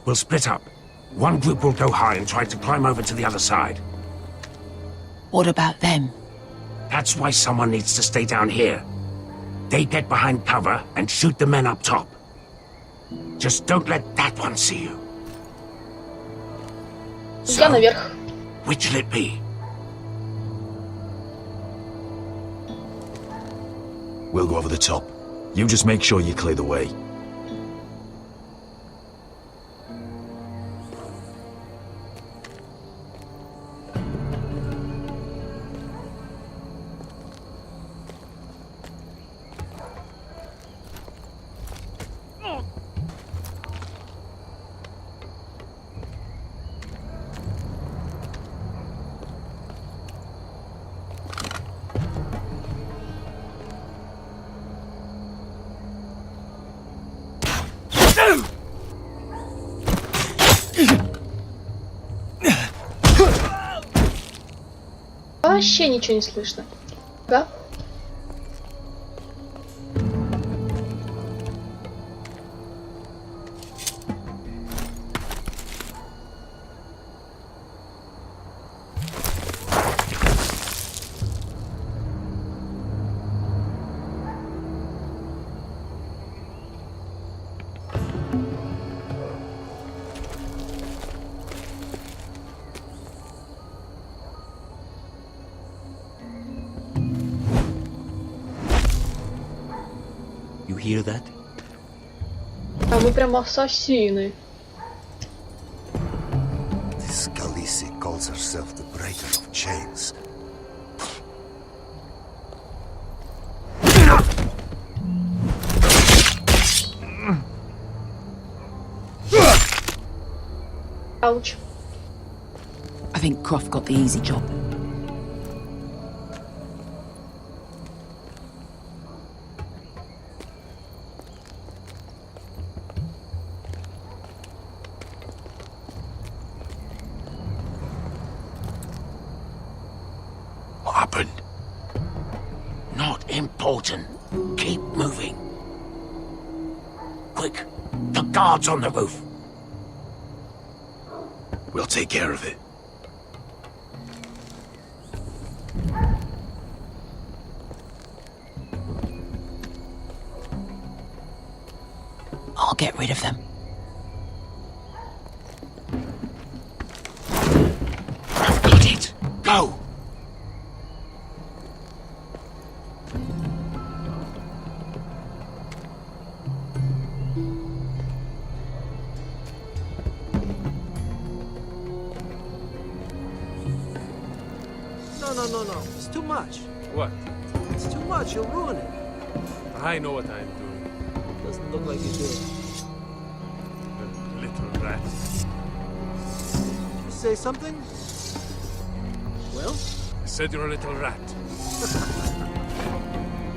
We'll split up. One group will go high and try to climb over to the other side. What about them? That's why someone needs to stay down here. They get behind cover and shoot the men up top. Just don't let that one see you. Я наверх. Which'll it be? We'll go over the top. You just make sure you clear the way. Вообще ничего не слышно. Да? You hear that? А мы прям ассасины. This Khaleesi calls herself the breaker of chains. Ouch. I think Croft got the easy job. What happened? Not important. Keep moving. Quick, the guards on the roof. We'll take care of it. I'll get rid of them. I've got it. Go! No. It's too much. What? It's too much. You'll ruin it. I know what I'm doing. Doesn't look like you do. The little rat. Did you say something? Well? I said you're a little rat.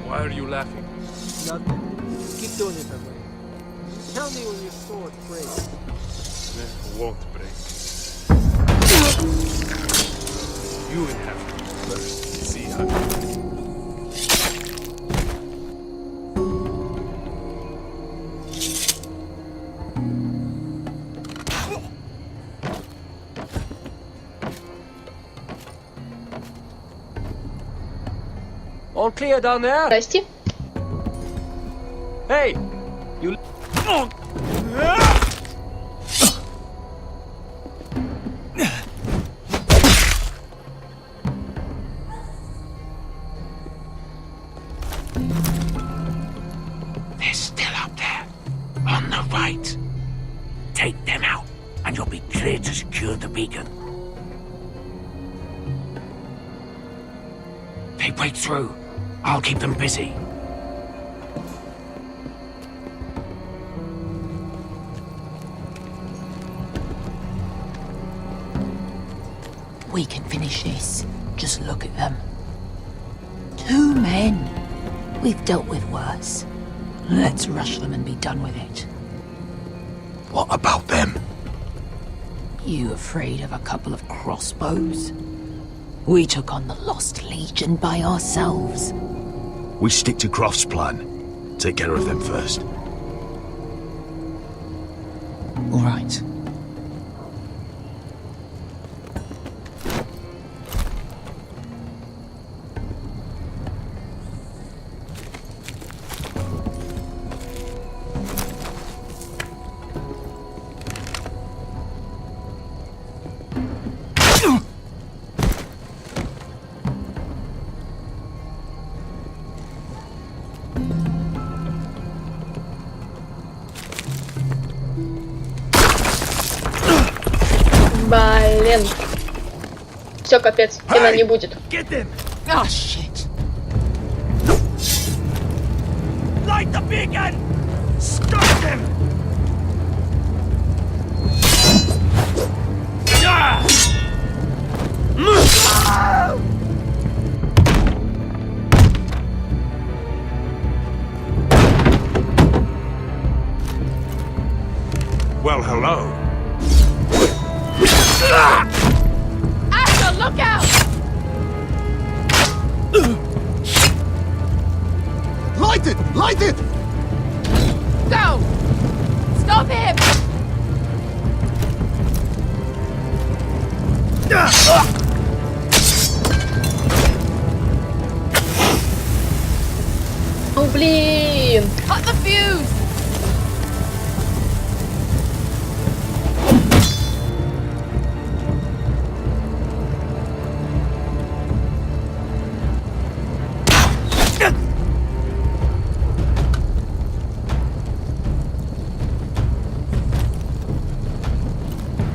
Why are you laughing? Nothing. Keep doing it that way. Tell me when your sword breaks. It won't break. You will have to first see how. All clear down there? Здрасте. Hey! You... They're still up there. On the right. Take them out, and you'll be clear to secure the beacon. They break through. I'll keep them busy. We can finish this. Just look at them. 2 men. We've dealt with worse. Let's rush them and be done with it. What about them? You afraid of a couple of crossbows? We took on the Lost Legion by ourselves. We stick to Croft's plan. Take care of them first. All right. Блин. Все, капец, кино не будет. Oh, shit. Light the beacon! Stop him! Well, hello. Asher, look out! Light it! Light it! Go! Stop him! Ну блин! Cut the fuse!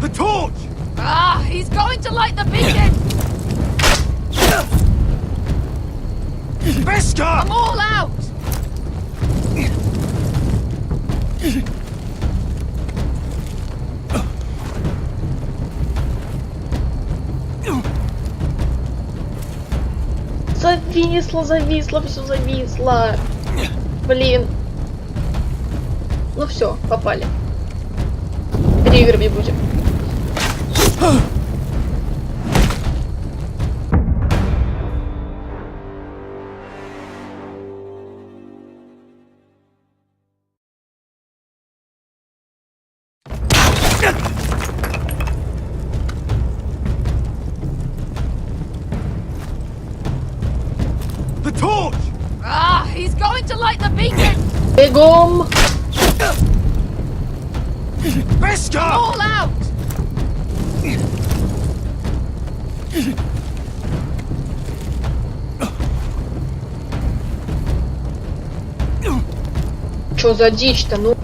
The torch! Ah, he's going to light the beacon! Beskar! I'm all out! Зависло, все зависло. Блин. Ну все, попали. Переигрывать будем. The torch! Ah, he's going to light the beacon! Бегом! Beskar! All out! Чё за дичь-то, ну?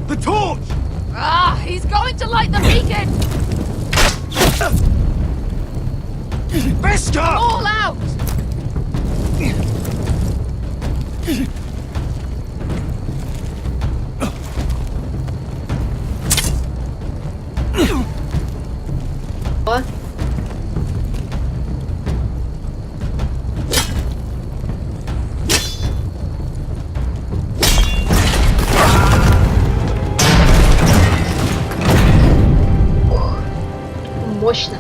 The torch! Ah, he's going to light the beacon! Beskar! All out! What? Мощно.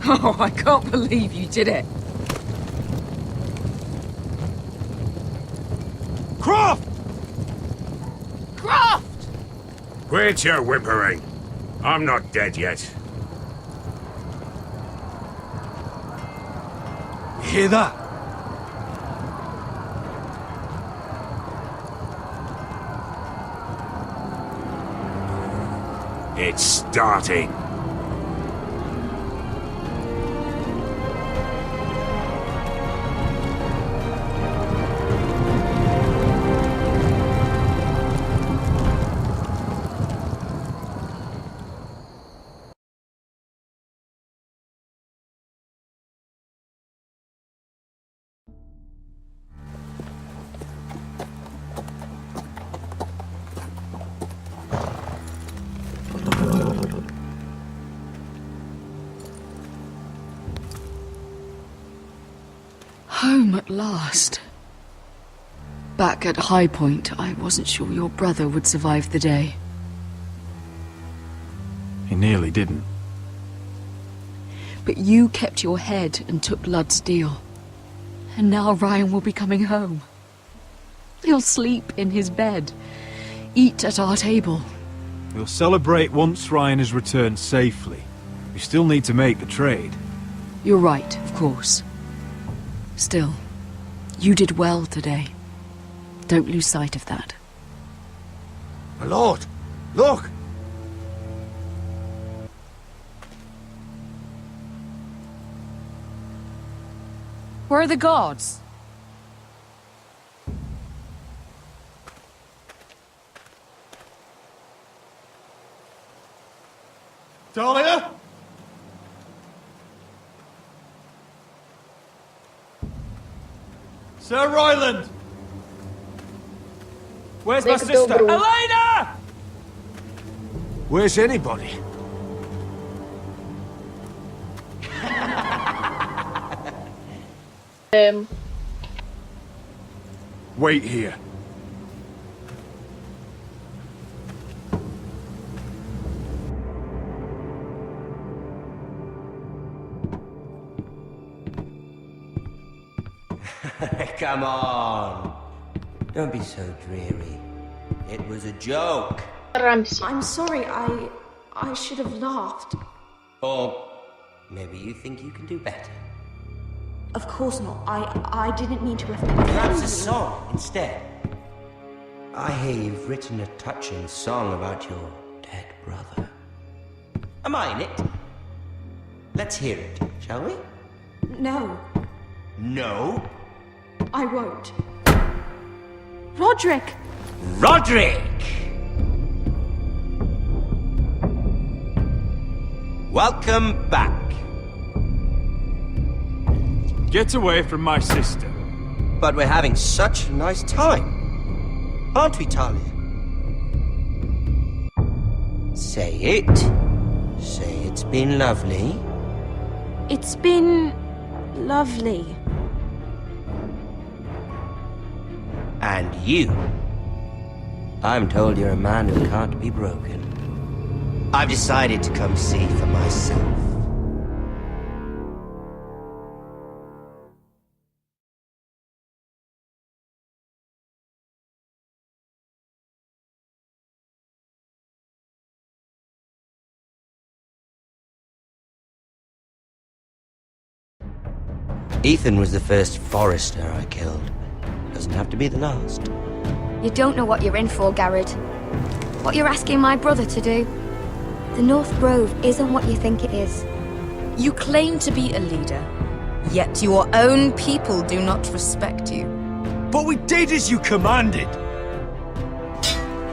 Oh, I can't believe you did it. Croft! Croft! Quit your whimpering. I'm not dead yet. You hear that? It's starting. At last. Back at High Point, I wasn't sure your brother would survive the day. He nearly didn't. But you kept your head and took Ludd's deal. And now Ryan will be coming home. He'll sleep in his bed, eat at our table. We'll celebrate once Ryan has returned safely. We still need to make the trade. You're right, of course. Still, you did well today. Don't lose sight of that. My lord, look! Where are the guards? Talia? Sir Ryland! Where's my sister? Elena! Where's anybody? Wait here. Come on. Don't be so dreary. It was a joke. I'm sorry, I should have laughed. Or maybe you think you can do better. Of course not. I didn't mean to offend you. Perhaps a song instead. I hear you've written a touching song about your dead brother. Am I in it? Let's hear it, shall we? No, No? I won't. Roderick! Roderick! Welcome back. Get away from my sister. But we're having such a nice time. Aren't we, Talia? Say it. Say it's been lovely. It's been lovely. And you. I'm told you're a man who can't be broken. I've decided to come see for myself. Ethan was the first Forrester I killed. Doesn't have to be the last. You don't know what you're in for, Garrett. What you're asking my brother to do. The North Grove isn't what you think it is. You claim to be a leader, yet your own people do not respect you. But we did as you commanded!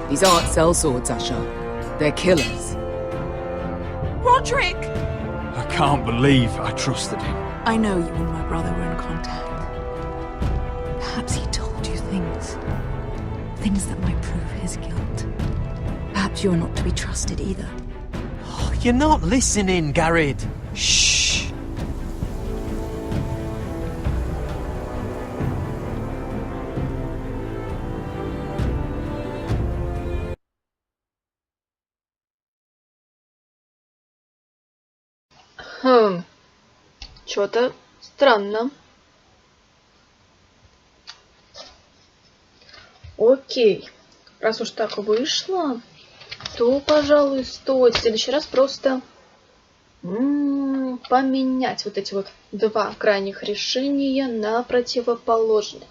These aren't sellswords, Asher. They're killers. Roderick! I can't believe I trusted him. I know you and my brother were in contact. Perhaps he told you things. Things that might prove his guilt. Perhaps you're not to be trusted either. Oh, you're not listening, Garrett. Shh. Чё-то странно. Окей. Раз уж так вышло, то, пожалуй, стоит в следующий раз просто поменять вот эти вот два крайних решения на противоположные.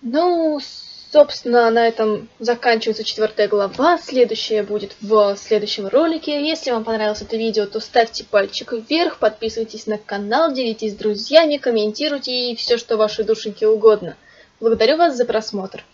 Ну, собственно, на этом заканчивается 4 глава. Следующая будет в следующем ролике. Если вам понравилось это видео, то ставьте пальчик вверх, подписывайтесь на канал, делитесь с друзьями, комментируйте и все, что вашей душеньке угодно. Благодарю вас за просмотр.